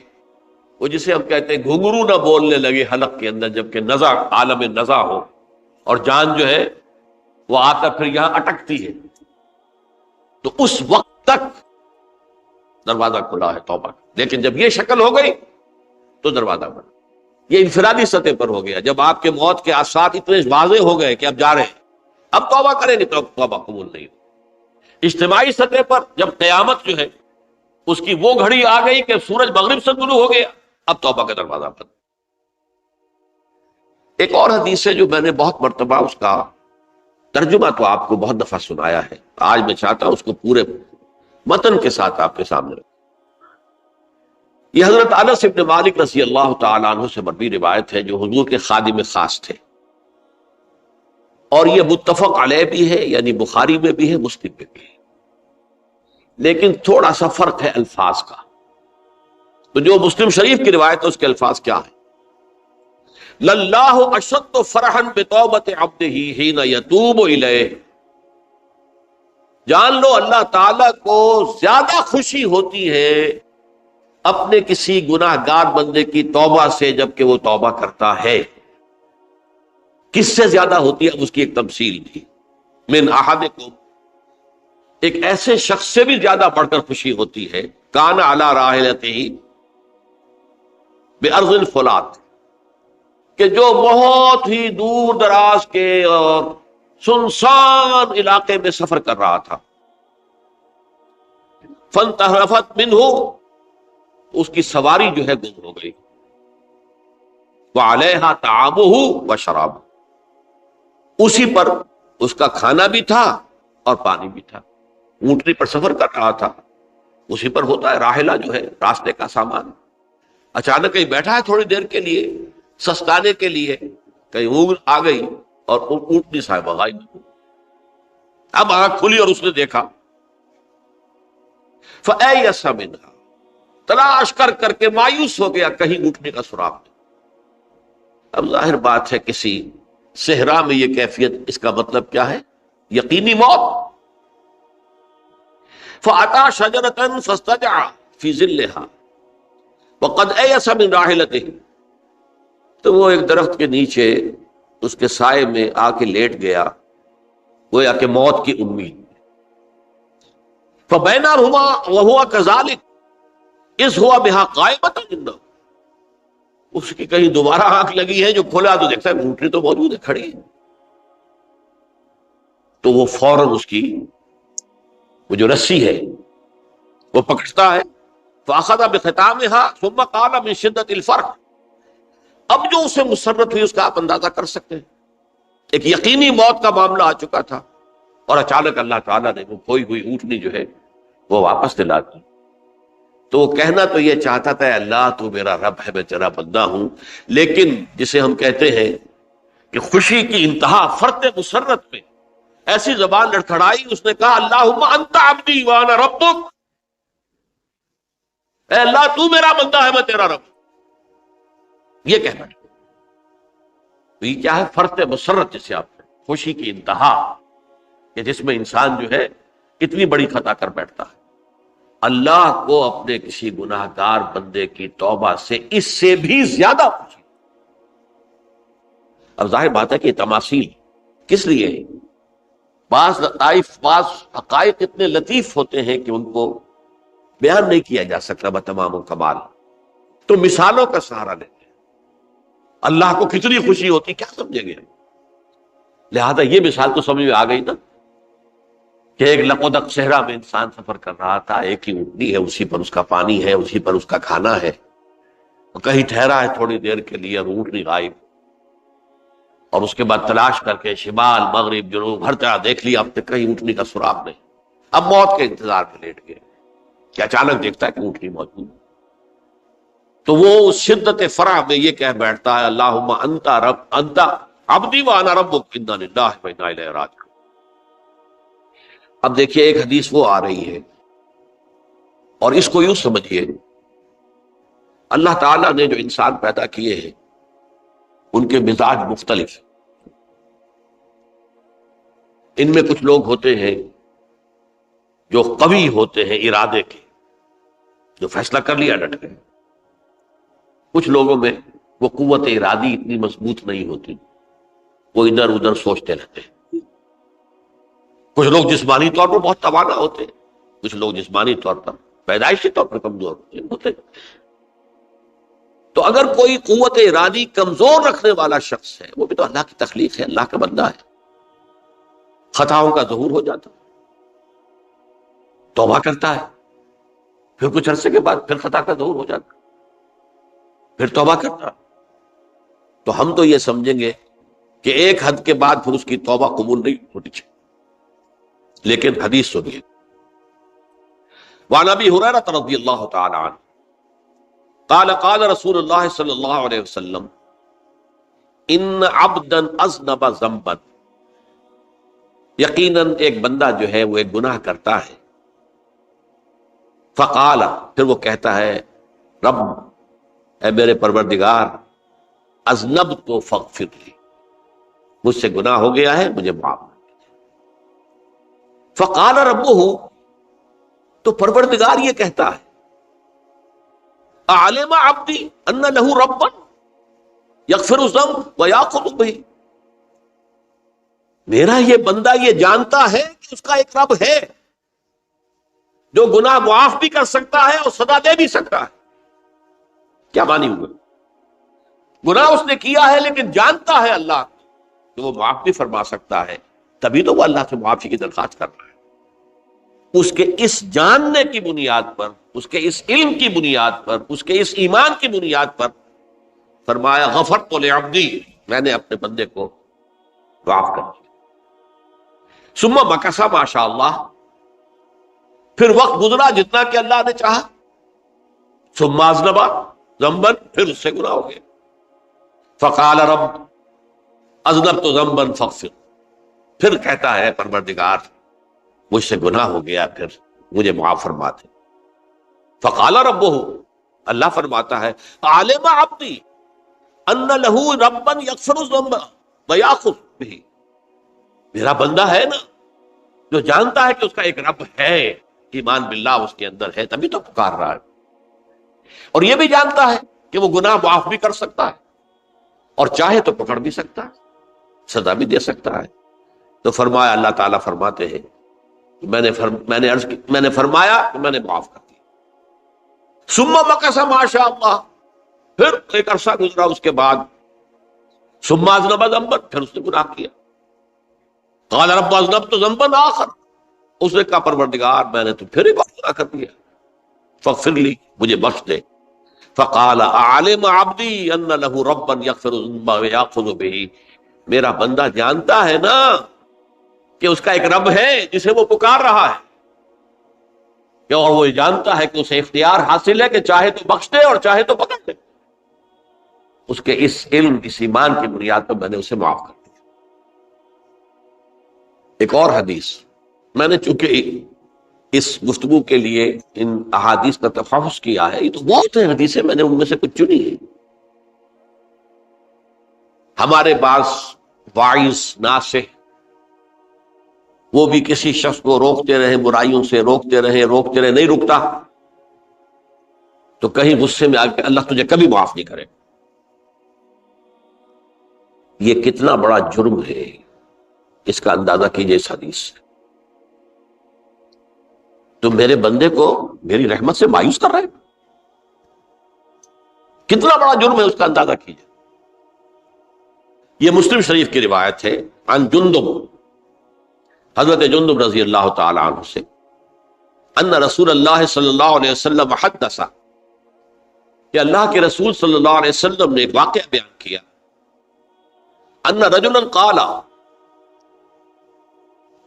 وہ جسے ہم کہتے ہیں گھنگرو نہ بولنے لگے حلق کے اندر، جبکہ نزع عالم نزع ہو اور جان جو ہے وہ آ کر پھر یہاں اٹکتی ہے، تو اس وقت تک دروازہ کھلا ہے توبہ کا۔ لیکن جب یہ شکل ہو گئی تو دروازہ بند۔ یہ انفرادی سطح پر ہو گیا، جب آپ کے موت کے آثار اتنے واضح ہو گئے کہ اب جا رہے ہیں، اب توبہ کریں گے تو توبہ قبول نہیں ہو۔ اجتماعی سطح پر جب قیامت جو ہے اس کی وہ گھڑی آ گئی کہ سورج مغرب سے طلوع ہو گیا، اب توبہ کا دروازہ بند۔ ایک اور حدیث ہے جو میں نے بہت مرتبہ اس کا ترجمہ تو آپ کو بہت دفعہ سنایا ہے، آج میں چاہتا ہوں اس کو پورے متن کے ساتھ آپ کے سامنے رکھوں۔ یہ حضرت انس بن مالک رضی اللہ تعالیٰ عنہ سے مروی روایت ہے، جو حضور کے خادم خاص تھے، اور یہ متفق علیہ بھی ہے، یعنی بخاری میں بھی ہے، مسلم میں بھی ہے، لیکن تھوڑا سا فرق ہے الفاظ کا۔ تو جو مسلم شریف کی روایت ہے اس کے الفاظ کیا ہے؟ للہ اشد فرحا بتوبۃ عبدہ حین یتوب الیہ۔ جان لو اللہ تعالیٰ کو زیادہ خوشی ہوتی ہے اپنے کسی گناہ گار بندے کی توبہ سے جبکہ وہ توبہ کرتا ہے۔ کس سے زیادہ ہوتی ہے؟ اس کی ایک تمثیل تھی، من احدکم، ایک ایسے شخص سے بھی زیادہ بڑھ کر خوشی ہوتی ہے، کان علی راحلتہ بارض الفلات، کہ جو بہت ہی دور دراز کے اور سنسان علاقے میں سفر کر رہا تھا، فانتحرفت منہ، اس کی سواری جو ہے گم ہو گئی، وعلیہا طعامہ وشرابہ، اسی پر اس کا کھانا بھی تھا اور پانی بھی تھا۔ اونٹنی پر سفر کر رہا تھا، اسی پر ہوتا ہے راحلہ جو ہے راستے کا سامان، اچانک کہیں بیٹھا ہے تھوڑی دیر کے لیے سستانے کے لیے، کہیں اونگ آ گئی اور اونٹنی صاحبہ غائب۔ اب آنکھ کھلی اور اس نے دیکھا، فَأَيَّسَ مِنْهَا، تلاش کر کر کے مایوس ہو گیا، کہیں اونٹنی کا سراغ نہیں۔ اب ظاہر بات ہے کسی صحرا میں یہ کیفیت، اس کا مطلب کیا ہے؟ یقینی موت۔ فَأَتَى شَجَرَةً فَاسْتَجَعَ فِي ظِلِّهَا وَقَدْ أَيَسَ مِنْ رَاحِلَتِهِ، تو وہ ایک درخت کے نیچے اس کے سائے میں آ کے لیٹ گیا، گویا کہ موت کی امید۔ فَبَيْنَهُمَا وَهُوَ كَذَلِكَ إِذْ هُوَ بِهَا قَائِمَةٌ عِندَهُ، اس کی کہیں دوبارہ آنکھ لگی ہے، جو کھولا تو دیکھتا ہے اونٹنی تو موجود ہے، کھڑی ہے، تو وہ فوراً اس کی وہ جو رسی ہے وہ پکڑتا ہے، فَأَخَذَ بِخِتَامِهَا ثُمَّ قَالَ مِن شِدَّةِ الْفَرْحِ، اب جو اسے مسرت ہوئی اس کا آپ اندازہ کر سکتے ہیں، ایک یقینی موت کا معاملہ آ چکا تھا، اور اچانک اللہ تعالیٰ نے وہ کھوئی ہوئی اونٹنی جو ہے وہ واپس دلا دی۔ تو وہ کہنا تو یہ چاہتا تھا، اللہ تو میرا رب ہے، میں تیرا بندہ ہوں، لیکن جسے ہم کہتے ہیں کہ خوشی کی انتہا فرط مسرت میں ایسی زبان لڑکھڑائی، اس نے کہا اللہم انت عبدی وانا ربک، اے اللہ تو میرا بندہ ہے، میں تیرا رب۔ یہ کہنا ہے، تو یہ کیا ہے؟ فرط مسرت، جسے آپ خوشی کی انتہا، کہ جس میں انسان جو ہے اتنی بڑی خطا کر بیٹھتا ہے۔ اللہ کو اپنے کسی گناہ گار بندے کی توبہ سے اس سے بھی زیادہ خوشی۔ اب ظاہر بات ہے کہ یہ تماثیل کس لیے؟ بعض لطائف، بعض حقائق اتنے لطیف ہوتے ہیں کہ ان کو بیان نہیں کیا جا سکتا بتمام کمال، تو مثالوں کا سہارا لیتے ہیں۔ اللہ کو کتنی خوشی ہوتی، کیا سمجھیں گے؟ لہذا یہ مثال تو سمجھ میں آ گئی نا کہ ایک لقودق صحرا میں انسان سفر کر رہا تھا، ایک ہی اونٹنی ہے، اسی پر اس کا پانی ہے، اسی پر اس کا کھانا ہے، کہیں ٹھہرا ہے تھوڑی دیر کے لیے اور اونٹنی غائب، اور اس کے بعد تلاش کر کے شمال مغرب جنوب ہر طرح دیکھ لیا، اب تک کہیں اونٹنی کا سراغ نہیں، اب موت کے انتظار میں لیٹ گئے کہ اچانک دیکھتا ہے کہ اونٹنی موجود ہے۔ تو وہ شدت فرح میں یہ کہہ بیٹھتا ہے اللہم انت رب انت عبدی وانا ربک انا للہ و انا الیہ راجعون۔ اب دیکھیے ایک حدیث وہ آ رہی ہے، اور اس کو یوں سمجھیے، اللہ تعالیٰ نے جو انسان پیدا کیے ہیں ان کے مزاج مختلف ہیں۔ ان میں کچھ لوگ ہوتے ہیں جو قوی ہوتے ہیں ارادے کے، جو فیصلہ کر لیا ڈٹ گئے۔ کچھ لوگوں میں وہ قوت ارادی اتنی مضبوط نہیں ہوتی، وہ ادھر ادھر سوچتے رہتے ہیں۔ کچھ لوگ جسمانی طور پر بہت توانا ہوتے ہیں، کچھ لوگ جسمانی طور پر پیدائشی طور پر کمزور ہوتے ہیں۔ تو اگر کوئی قوت ارادی کمزور رکھنے والا شخص ہے، وہ بھی تو اللہ کی تخلیق ہے، اللہ کا بندہ ہے، خطاؤں کا ظہور ہو جاتا، توبہ کرتا ہے، پھر کچھ عرصے کے بعد پھر خطا کا ظہور ہو جاتا، پھر توبہ کرتا، تو ہم تو یہ سمجھیں گے کہ ایک حد کے بعد پھر اس کی توبہ قبول نہیں ہوتی چاہیے۔ لیکن حدیث سنیے، وعن ابی ہریرہ رضی اللہ تعالی عنہ قال قال رسول اللہ صلی اللہ علیہ وسلم ان عبدا اذنب ذنبا، یقیناً ایک بندہ جو ہے وہ ایک گناہ کرتا ہے، فقال، پھر وہ کہتا ہے رب، اے میرے پروردگار، اذنبت فاغفر لی، مجھ سے گناہ ہو گیا ہے، مجھے معاف کر۔ فقال ربہ، تو پروردگار یہ کہتا ہے اعلم عبدی ان لہ ربا یغفر الذنب ویاخذ بہ، میرا یہ بندہ یہ جانتا ہے کہ اس کا ایک رب ہے جو گناہ معاف بھی کر سکتا ہے اور سزا دے بھی سکتا ہے۔ کیا مانی ہوئے؟ گناہ اس نے کیا ہے لیکن جانتا ہے اللہ کہ وہ معاف بھی فرما سکتا ہے، تبھی تو وہ اللہ سے معافی کی درخواست کر رہا ہے۔ اس کے اس جاننے کی بنیاد پر، اس کے اس علم کی بنیاد پر، اس کے اس ایمان کی بنیاد پر فرمایا غفرت لعبدی، میں نے اپنے بندے کو معاف کر دیا۔ ثم مکث ما شاء اللہ، پھر وقت گزرا جتنا کہ اللہ نے چاہا، ثم اذنب ذنبا، پھر اس سے گناہ ہو گیا، فقال رب اذنبت ذنبا فاغفر، پھر کہتا ہے پروردگار مجھ سے گناہ ہو گیا، پھر مجھے معاف فرما دے۔ فقال ربہ، اللہ فرماتا ہے عالم عبدی ان لہ ربا یغفر الذنب ویاخذ بہ، میرا بندہ ہے نا جو جانتا ہے کہ اس کا ایک رب ہے، ایمان باللہ اس کے اندر ہے، تبھی تو پکار رہا ہے، اور یہ بھی جانتا ہے کہ وہ گناہ معاف بھی کر سکتا ہے اور چاہے تو پکڑ بھی سکتا ہے، سزا بھی دے سکتا ہے۔ تو فرمایا، اللہ تعالیٰ فرماتے ہیں میں نے فرمایا کہ میں نے معاف کر دیا۔ ثم مکث ما شاء اللہ، پھر ایک عرصہ گزرا اس کے بعد، ثم اذنب ذنبا، پھر اس نے گناہ کیا، قال رب اذنبت ذنبا آخر، اس نے کہا پروردگار میں نے تو پھر ایک اور گناہ کر دیا، فاغفر لی، مجھے بخش دے۔ فقال اعلم عبدی ان لہ ربا یغفر الذنب ویاخذ بہ، میرا بندہ جانتا ہے نا کہ اس کا ایک رب ہے جسے وہ پکار رہا ہے، اور وہ جانتا ہے کہ اسے اختیار حاصل ہے کہ چاہے تو بخش دے اور چاہے تو پکڑ دے۔ اس کے اس علم، اس ایمان کی بنیاد پر میں نے اسے معاف کر دیا۔ ایک اور حدیث، میں نے چونکہ اس گفتگو کے لیے ان احادیث کا تفحص کیا ہے، یہ تو بہت ہیں حدیثیں، میں نے ان میں سے کچھ چنی ہے۔ ہمارے بعض واعظ ناصح وہ بھی کسی شخص کو روکتے رہے، برائیوں سے روکتے رہے، نہیں رکتا، تو کہیں غصے میں آ کے اللہ تجھے کبھی معاف نہیں کرے۔ یہ کتنا بڑا جرم ہے، اس کا اندازہ کیجئے اس حدیث سے۔ تو میرے بندے کو میری رحمت سے مایوس کر رہے ہیں، کتنا بڑا جرم ہے اس کا اندازہ کیجئے۔ یہ مسلم شریف کی روایت ہے عن جندب، حضرت جندب رضی اللہ تعالی عنہ سے، ان رسول اللہ صلی اللہ علیہ وسلم حدث، کہ اللہ کے رسول صلی اللہ علیہ وسلم نے ایک واقعہ بیان کیا، ان رجلا قال،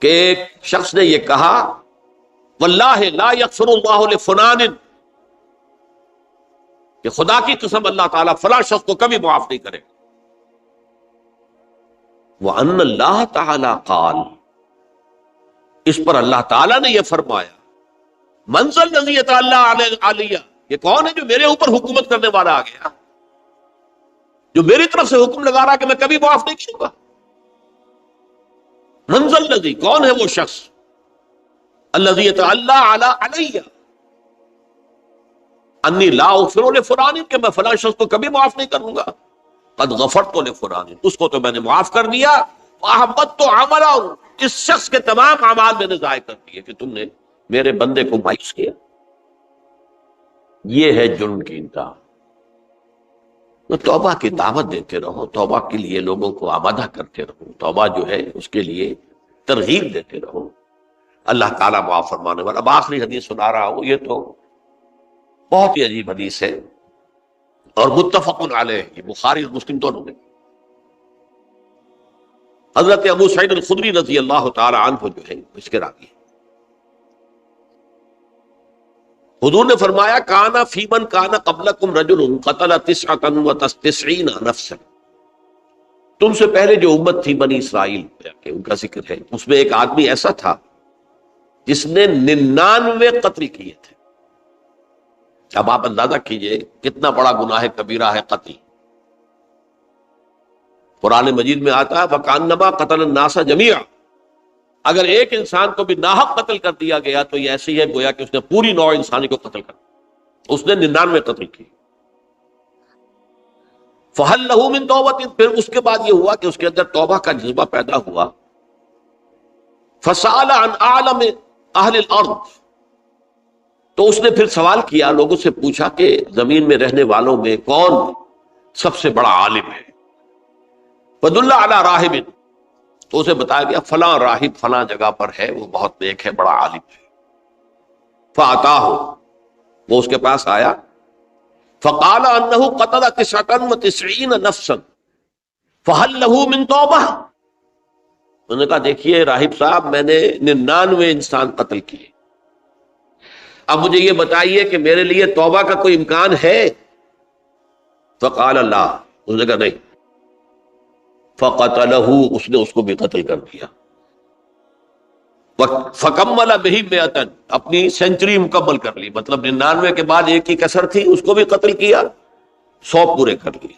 کہ ایک شخص نے یہ کہا، واللہ لا یغفر اللہ لفلان، کہ خدا کی قسم اللہ تعالیٰ فلاں شخص کو کبھی معاف نہیں کرے، وَأَنَّ اللَّهَ تَعَالَى قَالَ، اس پر اللہ تعالیٰ نے یہ فرمایا، مَنْ ذَا الَّذِي يَتَعَلَّىٰ عَلَيَّ، یہ کون ہے جو میرے اوپر حکومت کرنے والا آ گیا، جو میری طرف سے حکم لگا رہا کہ میں کبھی معاف نہیں کروں گا۔ مَنْ ذَا الَّذِي، کون ہے وہ شخص، الَّذِي يَتَعَلَّىٰ عَلَيَّ اَنِّي لَا أَغْفِرُ لِفُلَانٍ، کہ میں فلاں شخص کو کبھی معاف نہیں کروں گا، قد غفرت لفلان، اس کو تو میں نے معاف کر دیا، وَأَحْبَطْتُ عَمَلَهُ، اس شخص کے تمام اعمال میں نے ضائع کر دیے کہ تم نے میرے بندے کو مایوس کیا۔ یہ ہے جرم کی انتہا۔ تو توبہ کی دعوت دیتے رہو، توبہ کے لیے لوگوں کو آمادہ کرتے رہو، توبہ جو ہے اس کے لیے ترغیب دیتے رہو، اللہ تعالیٰ معاف فرمانے والا۔ اب آخری حدیث سنا رہا ہوں، یہ تو بہت ہی عجیب حدیث ہے اور متفق علیہ، یہ بخاری اور مسلم دونوں میں۔ حضرت ابو سعید الخدری رضی اللہ تعالی عنہ جو ہے اس کے راوی ہیں، حضور نے فرمایا، کانا فی من کانا قبلکم رجل قتل 99 نفسا، تم سے پہلے جو امت تھی بنی اسرائیل کہ ان کا ذکر ہے، اس میں ایک آدمی ایسا تھا جس نے 99 قتل کیے تھے۔ اب آپ اندازہ کیجئے کتنا بڑا گناہ کبیرہ ہے قتل۔ قرآن مجید میں آتا ہے فَكَأَنَّمَا قَتَلَ النَّاسَ جَمِيعًا، اگر ایک انسان کو بھی ناحق قتل کر دیا گیا تو یہ ایسی ہے گویا کہ اس نے پوری نوع انسانی کو قتل کر دیا، اس نے 99 قتل کی۔ فَهَلْ لَهُ مِن تَوْبَةٍ، پھر اس کے بعد یہ ہوا کہ اس کے اندر توبہ کا جذبہ پیدا ہوا۔ فَسَأَلَ عَنْ أَعْلَمِ أَهْلِ الْأَرْضِ، تو اس نے پھر سوال کیا، لوگوں سے پوچھا کہ زمین میں رہنے والوں میں کون سب سے بڑا عالم ہے۔ فَدُلَّ عَلَىٰ رَاهِبٍ، تو اسے بتایا گیا فلاں راہب فلاں جگہ پر ہے، وہ بہت نیک ہے، بڑا عالم ہے۔ فَأَتَاهُ، وہ اس کے پاس آیا، فَقَالَ أَنَّهُ قَتَلَ 99 نَفْسًا فَهَلْ لَهُ مِن تَوْبَةٍ، انہوں نے کہا دیکھیے راہب صاحب، میں نے 99 انسان قتل کیے، اب مجھے یہ بتائیے کہ میرے لیے توبہ کا کوئی امکان ہے؟ فقال اللہ، اس نے کہا نہیں۔ فقتلہ، اس نے اس کو بھی قتل کر دیا۔ فکمل بہ 100، اپنی سینچری مکمل کر لی، مطلب 99 کے بعد ایک ہی کسر تھی، اس کو بھی قتل کیا، 100 پورے کر لیے۔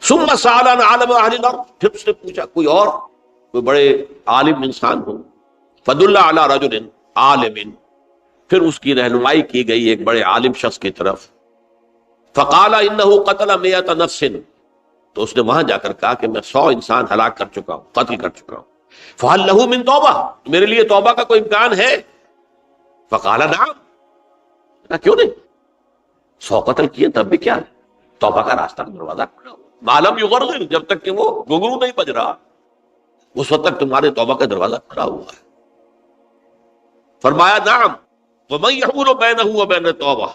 ثم سأل عن عالم اہل الارض، پھر اس نے پوچھا کوئی اور کوئی بڑے عالم انسان ہو۔ فدل علی رجل عالم، پھر اس کی رہنمائی کی گئی ایک بڑے عالم شخص کی طرف۔ فقال انہ قتل 100 نفس، تو اس نے وہاں جا کر کہا کہ میں 100 انسان ہلاک کر چکا ہوں، قتل کر چکا ہوں۔ فہل لہ من توبہ، میرے لیے توبہ کا کوئی امکان ہے؟ فقال نعم، کیوں نہیں، 100 قتل کیے تب بھی کیا، توبہ کا راستہ دروازہ کھلا ہوا، معلوم یغرغر، جب تک کہ وہ گھنگرو نہیں بج رہا اس وقت تک تمہارے توبہ کا دروازہ کھلا ہوا ہے۔ فرمایا نعم، ومن یحول بینہ وبین توبہ،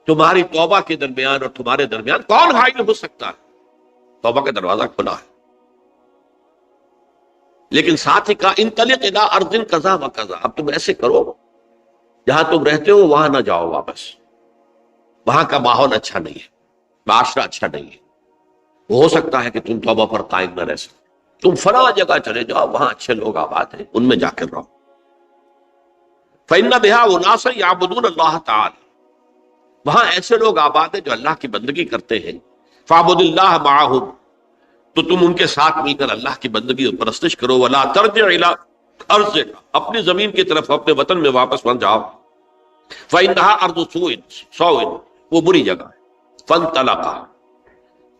تمہاری توبہ کے درمیان اور تمہارے درمیان کون حائل ہو سکتا ہے، توبہ کا دروازہ کھلا ہے۔ لیکن ساتھ ہی کہا انطلق الی ارض کذا و کذا، اب تم ایسے کرو جہاں تم رہتے ہو وہاں نہ جاؤ واپس، وہاں کا ماحول اچھا نہیں ہے، معاشرہ اچھا نہیں ہے، ہو سکتا ہے کہ تم توبہ پر قائم نہ رہ سکو، تم فلاں جگہ چلے جاؤ، وہاں اچھے لوگ آباد ہیں، ان میں جا کر رہو۔ فإن بها أناسا يعبدون اللہ تعالی، وہاں ایسے لوگ آباد ہیں جو اللہ کی بندگی کرتے ہیں۔ فاعبد اللہ معهم، تو تم ان کے ساتھ مل کر اللہ کی بندگی اور پرستش کرو۔ ولا ترجع الى ارضک، اپنی زمین کی طرف اپنے وطن میں واپس مت جاؤ۔ فإنها ارض سوء، وہ بری جگہ ہے۔ فانطلقا،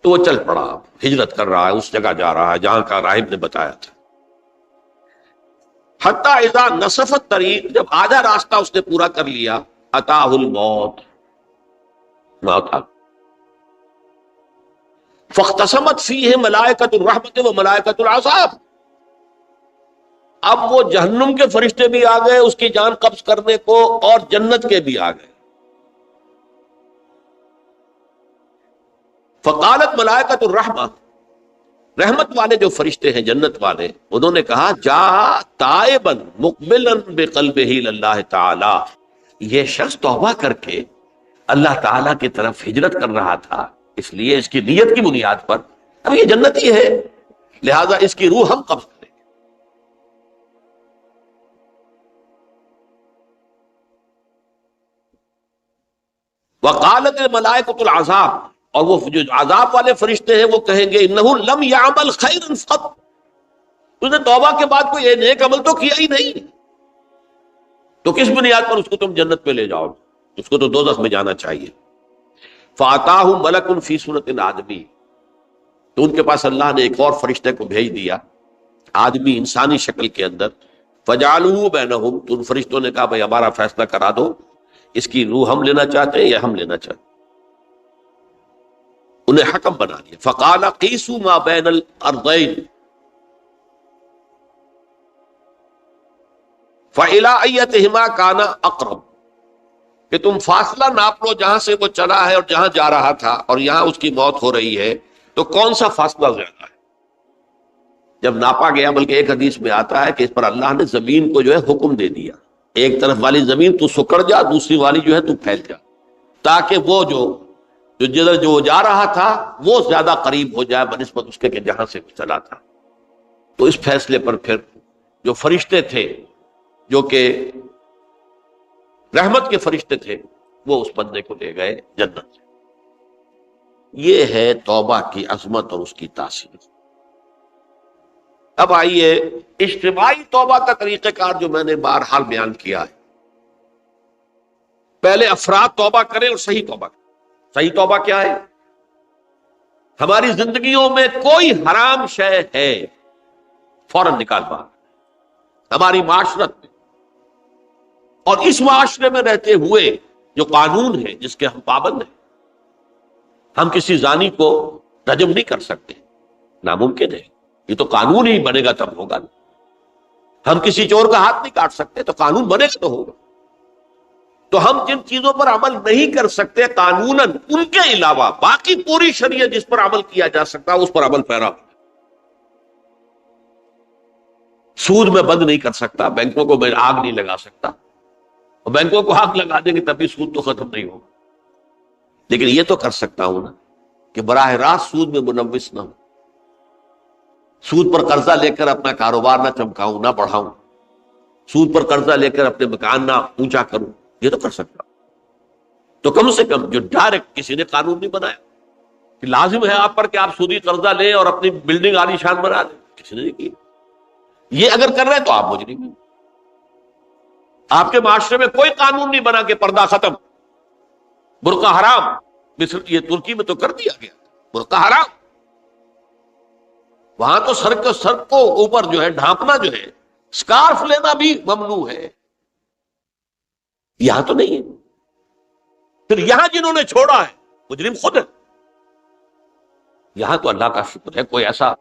تو وہ چل پڑا، ہجرت کر رہا ہے، اس جگہ جا رہا ہے جہاں کا راہب نے بتایا تھا۔ حتی اذا نصف الطریق، جب آدھا راستہ اس نے پورا کر لیا، اتاہ الموت، موت آ، فاختصمت فیہ ملائکۃ الرحمت و ملائکۃ العذاب. اب وہ جہنم کے فرشتے بھی آ گئے اس کی جان قبض کرنے کو، اور جنت کے بھی آ گئے. فقالت ملائکۃ الرحمہ، رحمت والے جو فرشتے ہیں جنت والے، انہوں نے کہا جا تائبا مقبلا بقلبہ اللہ تعالی، یہ شخص توبہ کر کے اللہ تعالیٰ کی طرف ہجرت کر رہا تھا، اس لیے اس کی نیت کی بنیاد پر اب یہ جنتی ہے، لہذا اس کی روح ہم قبض کریں گے. وقالت الملائکۃ العذاب، اور وہ جو عذاب والے فرشتے ہیں وہ کہیں گے انہ لم یعمل خیرا قط، اس نے توبہ کے بعد کوئی نیک عمل تو کیا ہی نہیں، تو کس بنیاد پر اس کو تم جنت میں لے جاؤ گے؟ اس کو تو دوزخ میں جانا چاہیے. فاتاہ ملک فی صورت آدمی، تو ان کے پاس اللہ نے ایک اور فرشتے کو بھیج دیا آدمی انسانی شکل کے اندر. فجعلوا بینہم، تو ان فرشتوں نے کہا بھائی ہمارا فیصلہ کرا دو، اس کی روح ہم لینا چاہتے ہیں یا ہم لینا چاہتے ہیں. انہیں حکم بنا دیا. فقال قیسوا ما بین الارضین فإلی ایتہما کان اقرب، کہ تم فاصلہ ناپ لو جہاں سے وہ چلا ہے اور جہاں جا رہا تھا، اور یہاں اس کی موت ہو رہی ہے، تو کون سا فاصلہ زیادہ ہے. جب ناپا گیا، بلکہ ایک حدیث میں آتا ہے کہ اس پر اللہ نے زمین کو جو ہے حکم دے دیا، ایک طرف والی زمین تو سکڑ جا، دوسری والی جو ہے تو پھیل جا، تاکہ وہ جو جدھر جو جا رہا تھا وہ زیادہ قریب ہو جائے بنسبت اس کے کہ جہاں سے چلا تھا. تو اس فیصلے پر پھر جو فرشتے تھے جو کہ رحمت کے فرشتے تھے وہ اس بندے کو لے گئے جنت سے. یہ ہے توبہ کی عظمت اور اس کی تاثیر. اب آئیے اجتماعی توبہ کا طریقہ کار جو میں نے بہرحال بیان کیا ہے. پہلے افراد توبہ کریں اور صحیح توبہ کریں. صحیح توبہ کیا ہے؟ ہماری زندگیوں میں کوئی حرام شے ہے فوراً نکال باہر، ہماری معاشرت میں اور اس معاشرے میں رہتے ہوئے جو قانون ہے جس کے ہم پابند ہیں. ہم کسی زانی کو رجم نہیں کر سکتے، ناممکن ہے، یہ تو قانون ہی بنے گا تب ہوگا. ہم کسی چور کا ہاتھ نہیں کاٹ سکتے، تو قانون بنے گا تو ہوگا. تو ہم جن چیزوں پر عمل نہیں کر سکتے قانوناً، ان کے علاوہ باقی پوری شریعت جس پر عمل کیا جا سکتا اس پر عمل پیرا. سود میں بند نہیں کر سکتا، بینکوں کو میں آگ نہیں لگا سکتا، اور بینکوں کو آگ لگا دیں گے تبھی سود تو ختم نہیں ہوگا. لیکن یہ تو کر سکتا ہوں نا کہ براہ راست سود میں ملوث نہ ہوں، سود پر قرضہ لے کر اپنا کاروبار نہ چمکاؤں نہ بڑھاؤں، سود پر قرضہ لے کر اپنے مکان نہ اونچا کروں، یہ تو کر سکتا ہوں. تو کم سے کم جو ڈائریکٹ کسی نے قانون نہیں بنایا کہ لازم ہے آپ پر کہ آپ سودی قرضہ لیں اور اپنی بلڈنگ عالی شان بنا دیں، کسی نے نہیں کی. یہ اگر کر رہے تو آپ مجرم ہیں. آپ کے معاشرے میں کوئی قانون نہیں بنا کہ پردہ ختم، برقع حرام. مصر یہ ترکی میں تو کر دیا گیا برقع حرام. وہاں تو سر کو اوپر جو ہے ڈھانپنا جو ہے، سکارف لینا بھی ممنوع ہے. یہاں تو نہیں ہے. پھر یہاں جنہوں نے چھوڑا ہے مجرم خود ہے. یہاں تو اللہ کا شکر ہے کوئی ایسا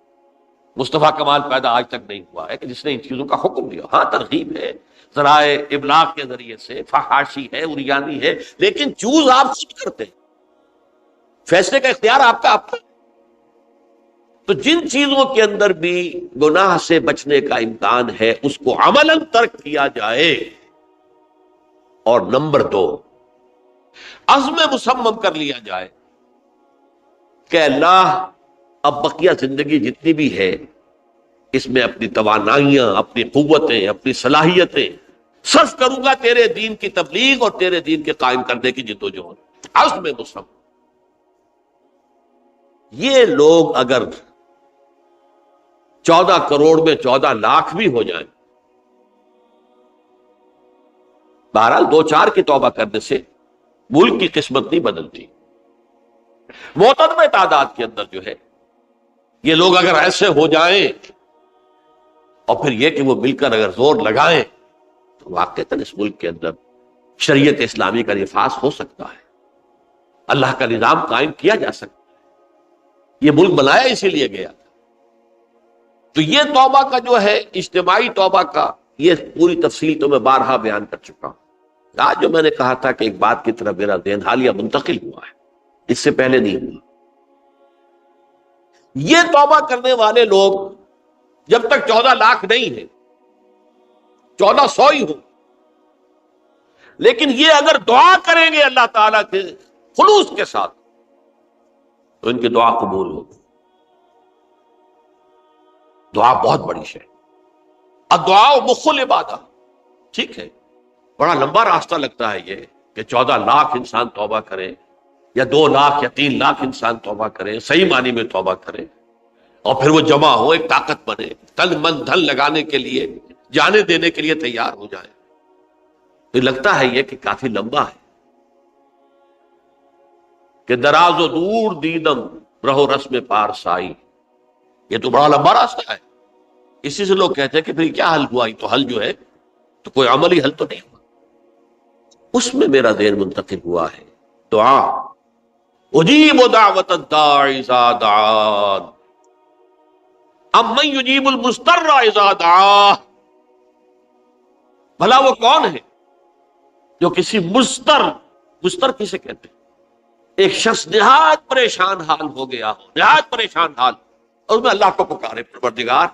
مصطفیٰ کمال پیدا آج تک نہیں ہوا ہے کہ جس نے ان چیزوں کا حکم دیا. ہاں ترغیب ہے ذرائع ابلاغ کے ذریعے سے، فحاشی ہے، اریانی ہے، لیکن چوز آپ خود کرتے ہیں، فیصلے کا اختیار آپ کا. تو جن چیزوں کے اندر بھی گناہ سے بچنے کا امکان ہے اس کو عملاً ترک کیا جائے. اور نمبر 2، عزم مصمم کر لیا جائے کہ اللہ اب بقیہ زندگی جتنی بھی ہے اس میں اپنی توانائیاں، اپنی قوتیں، اپنی صلاحیتیں صرف کروں گا تیرے دین کی تبلیغ اور تیرے دین کے قائم کرنے کی جدوجہد. عزم مصمم. یہ لوگ اگر 14 کروڑ میں 14 لاکھ بھی ہو جائیں، بہرحال 2-4 کی توبہ کرنے سے ملک کی قسمت نہیں بدلتی. معتدل تعداد کے اندر جو ہے یہ لوگ اگر ایسے ہو جائیں اور پھر یہ کہ وہ مل کر اگر زور لگائیں تو واقعتاً اس ملک کے اندر شریعت اسلامی کا نفاذ ہو سکتا ہے، اللہ کا نظام قائم کیا جا سکتا ہے. یہ ملک بنایا اسی لیے گیا. تو یہ توبہ کا جو ہے اجتماعی توبہ کا یہ پوری تفصیل تو میں بارہا بیان کر چکا ہوں. آج جو میں نے کہا تھا کہ ایک بات کی طرف میرا ذہن حالیہ منتقل ہوا ہے، اس سے پہلے نہیں ہوا. یہ توبہ کرنے والے لوگ جب تک 14 لاکھ نہیں ہیں، 1400 ہی ہوں، لیکن یہ اگر دعا کریں گے اللہ تعالیٰ کے خلوص کے ساتھ تو ان کی دعا قبول ہوگی. دعا بہت بڑی شے. الدعاء مخ العبادہ. ٹھیک ہے، بڑا لمبا راستہ لگتا ہے یہ کہ 14 لاکھ انسان توبہ کرے یا 2 لاکھ یا 3 لاکھ انسان توبہ کرے، صحیح معنی میں توبہ کرے، اور پھر وہ جمع ہو، ایک طاقت بنے، تن من دھن لگانے کے لیے، جانے دینے کے لیے تیار ہو جائے. تو لگتا ہے یہ کہ کافی لمبا ہے کہ دراز و دور دیدم رہو رسم پارسائی. یہ تو بڑا لمبا راستہ ہے. اسی سے لوگ کہتے ہیں کہ پھر کیا حل ہوا؟ یہ تو حل جو ہے تو کوئی عملی حل تو نہیں ہوا. اس میں میرا ذہن منتقل ہوا ہے دعا. اجیب دعوت الداعی اذا دعان امن یجیب المضطر اذا دعاہ. بھلا وہ کون ہے جو کسی مضطر کسے کہتے ہیں؟ ایک شخص نہایت پریشان حال ہو گیا ہو، نہایت پریشان حال، اور میں اللہ کو پکارے، پروردگار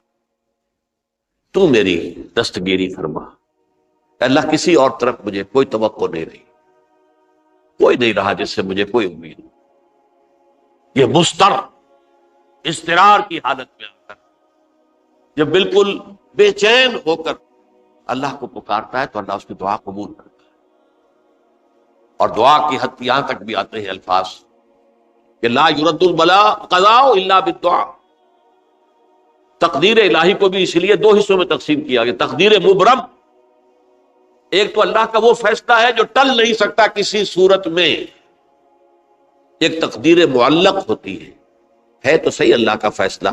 تو میری دستگیری فرما. اللہ کسی اور طرف مجھے کوئی توقع نہیں رہی، کوئی نہیں رہا جس سے مجھے کوئی امید. یہ مضطر اضطرار کی حالت میں آ کر جب بالکل بے چین ہو کر اللہ کو پکارتا ہے تو اللہ اس کی دعا قبول کرتا ہے. اور دعا کی حد یہاں تک بھی آتے ہیں الفاظ کہ لا یرد البلاء قضاء الا بالدعاء. تقدیر الہی کو بھی اس لیے 2 حصوں میں تقسیم کیا گیا. تقدیر مبرم، ایک تو اللہ کا وہ فیصلہ ہے جو ٹل نہیں سکتا کسی صورت میں. ایک تقدیر معلق ہوتی ہے تو صحیح اللہ کا فیصلہ،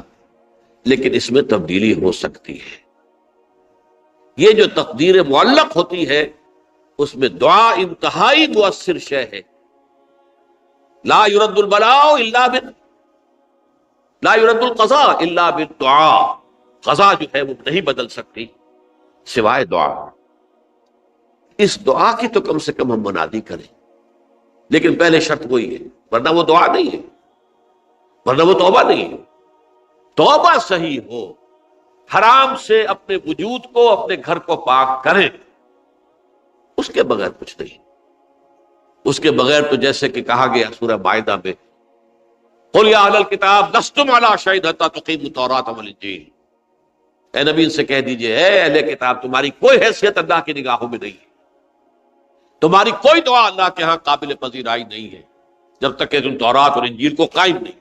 لیکن اس میں تبدیلی ہو سکتی ہے. یہ جو تقدیر معلق ہوتی ہے اس میں دعا انتہائی مؤثر شے ہے. لا يرد البلاء الا لا يرد القضاء الا بالدعاء. قضا جو ہے وہ نہیں بدل سکتی سوائے دعا. اس دعا کی تو کم سے کم ہم منادی کریں، لیکن پہلے شرط وہی ہے، ورنہ وہ دعا نہیں ہے، ورنہ وہ توبہ نہیں ہے. توبہ صحیح ہو، حرام سے اپنے وجود کو، اپنے گھر کو پاک کریں، اس کے بغیر کچھ نہیں. اس کے بغیر تو جیسے کہ کہا گیا سورہ مائدہ میں قل یا اہل الکتاب لستم علی شیء حتی تقیموا التوراۃ والانجیل. اے نبی ان سے کہہ دیجئے اے اہل کتاب تمہاری کوئی حیثیت اللہ کی نگاہوں میں نہیں ہے، تمہاری کوئی دعا اللہ کے ہاں قابل پذیرائی نہیں ہے جب تک کہ تم تورات اور انجیل کو قائم نہیں.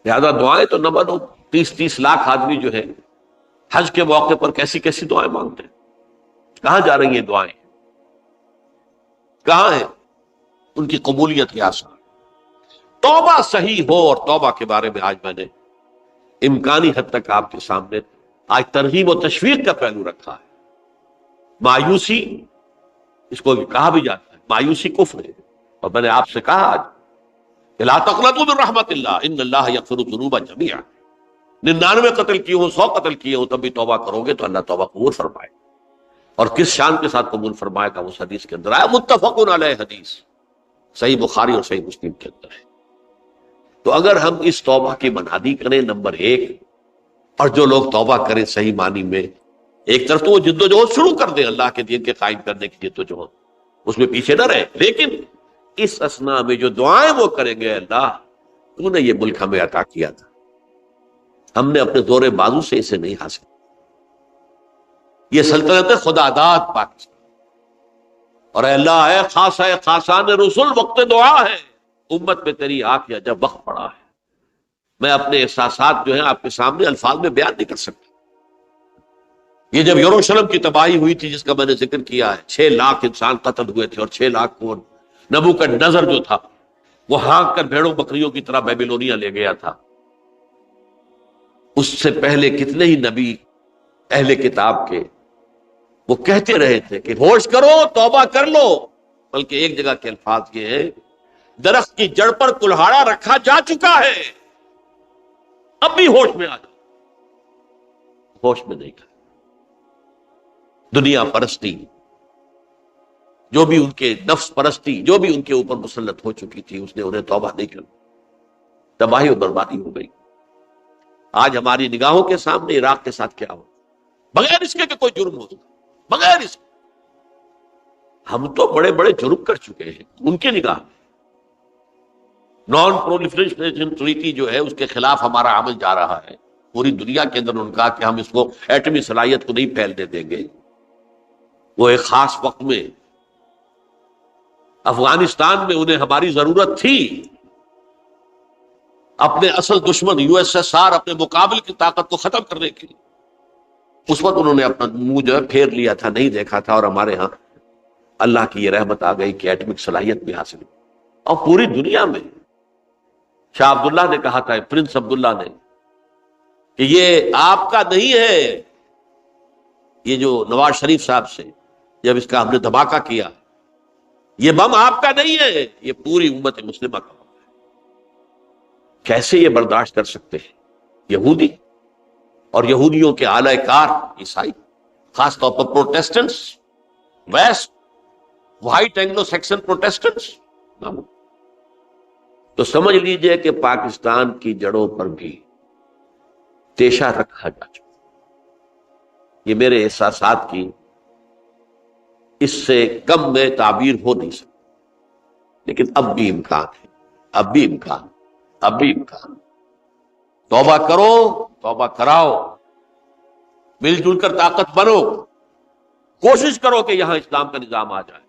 لہذا دعائیں تو نہ بنو. 30 لاکھ آدمی جو ہے حج کے موقع پر کیسی کیسی دعائیں مانگتے ہیں. کہاں جا رہی ہیں دعائیں؟ کہاں ہیں ان کی قبولیت کے آثار؟ توبہ صحیح ہو. اور توبہ کے بارے میں آج میں نے امکانی حد تک آپ کے سامنے آج ترغیب و تشویق کا پہلو رکھا ہے. مایوسی اس کو کہا بھی جاتا ہے، مایوسی کفر ہے. اور میں نے آپ سے کہا آج کہ لا تقنطوا من رحمت اللہ ان اللہ یغفر الذنوب جميعا. 99 قتل کیے ہوں، 100 قتل کیے ہوں، تب بھی توبہ کرو گے تو اللہ توبہ قبول فرمائے. اور کس شان کے ساتھ قبول فرمائے گا اس حدیث کے اندر آیا، متفق علیہ حدیث، صحیح بخاری اور صحیح مسلم کے اندر ہے. تو اگر ہم اس توبہ کی منادی کریں نمبر 1، اور جو لوگ توبہ کریں صحیح معنی میں، ایک طرف تو وہ جد و جہد شروع کر دیں اللہ کے دین کے قائم کرنے کی جد و جہد، اس میں پیچھے نہ رہے، لیکن اس اثناء میں جو دعائیں وہ کریں گے، اللہ تو نے یہ ملک ہمیں عطا کیا تھا، ہم نے اپنے زور بازو سے اسے نہیں حاصل، یہ سلطنت خدا داد پاکستان، اور اے اللہ اے خاص ہے خاصان رسول وقت دعا ہے، امت میں تیری آنکھ یا جب وقت پڑا ہے. میں اپنے احساسات جو ہیں آپ کے سامنے الفاظ میں بیان نہیں کر سکتا. یہ جب یروشلم کی تباہی ہوئی تھی جس کا میں نے ذکر کیا ہے، 6 لاکھ انسان قتل ہوئے تھے، اور 6 لاکھ کو نبوکدنضر جو تھا وہ ہانک کر بھیڑوں بکریوں کی طرح بیبیلونیا لے گیا تھا. اس سے پہلے کتنے ہی نبی اہل کتاب کے وہ کہتے رہے تھے کہ ہوش کرو، توبہ کر لو، بلکہ ایک جگہ کے الفاظ یہ ہیں درخت کی جڑ پر کلہاڑا رکھا جا چکا ہے، اب بھی ہوش میں آ جاؤ، ہوش میں نہیں گئے۔ دنیا پرستی، جو بھی ان کے نفس پرستی جو بھی ان کے اوپر مسلط ہو چکی تھی، اس نے انہیں توبہ نہیں کی، تباہی اور بربادی ہو گئی۔ آج ہماری نگاہوں کے سامنے عراق کے ساتھ کیا ہو، بغیر اس کے کہ کوئی جرم ہو، بغیر اس کے ہم تو بڑے بڑے جرم کر چکے ہیں ان کی نگاہ میں۔ نان پرولیفریشن ٹریٹی جو ہے اس کے خلاف ہمارا عمل جا رہا ہے، پوری دنیا کے اندر ان کا کہ ہم اس کو ایٹمی صلاحیت کو نہیں پھیلنے دیں گے۔ وہ ایک خاص وقت میں افغانستان میں انہیں ہماری ضرورت تھی، اپنے اصل دشمن یو ایس ایس آر، اپنے مقابل کی طاقت کو ختم کرنے کے لیے، اس وقت انہوں نے اپنا منہ جو ہے پھیر لیا تھا، نہیں دیکھا تھا، اور ہمارے ہاں اللہ کی یہ رحمت آ گئی کہ ایٹمک صلاحیت بھی حاصل ہوئی۔ اور پوری دنیا میں شاہ عبداللہ نے کہا تھا، پرنس عبداللہ نے، کہ یہ آپ کا نہیں ہے، یہ جو نواز شریف صاحب سے جب اس کا ہم نے دھماکہ کیا، یہ بم آپ کا نہیں ہے، یہ پوری امت مسلمہ کا بم ہے۔ کیسے یہ برداشت کر سکتے ہیں یہودی اور یہودیوں کے اعلی کار عیسائی، خاص طور پر پروٹیسٹنٹس، West White Anglo Saxon Protestants? تو سمجھ لیجئے کہ پاکستان کی جڑوں پر بھی تیشہ رکھا جا چکا۔ یہ میرے احساسات کی اس سے کم میں تعبیر ہو نہیں سکتی، لیکن اب بھی امکان ہے، اب بھی امکان، اب بھی امکان۔ توبہ کرو، توبہ کراؤ، مل جل کر طاقت بنو، کوشش کرو کہ یہاں اسلام کا نظام آ جائے،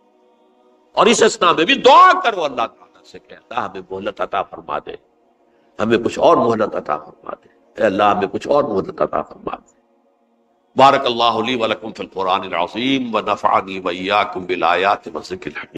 اور اس اسنا میں بھی دعا کرو اللہ تعالیٰ سے کہ اللہ ہمیں مہلت عطا فرما دے، ہمیں کچھ اور مہلت عطا فرما دے، اے اللہ ہمیں کچھ اور مہلت عطا فرما دے۔ بارک اللہ لی ولکم فی القرآن العظیم ونفعنی وإیاکم بالآیات والذکر الحکیم۔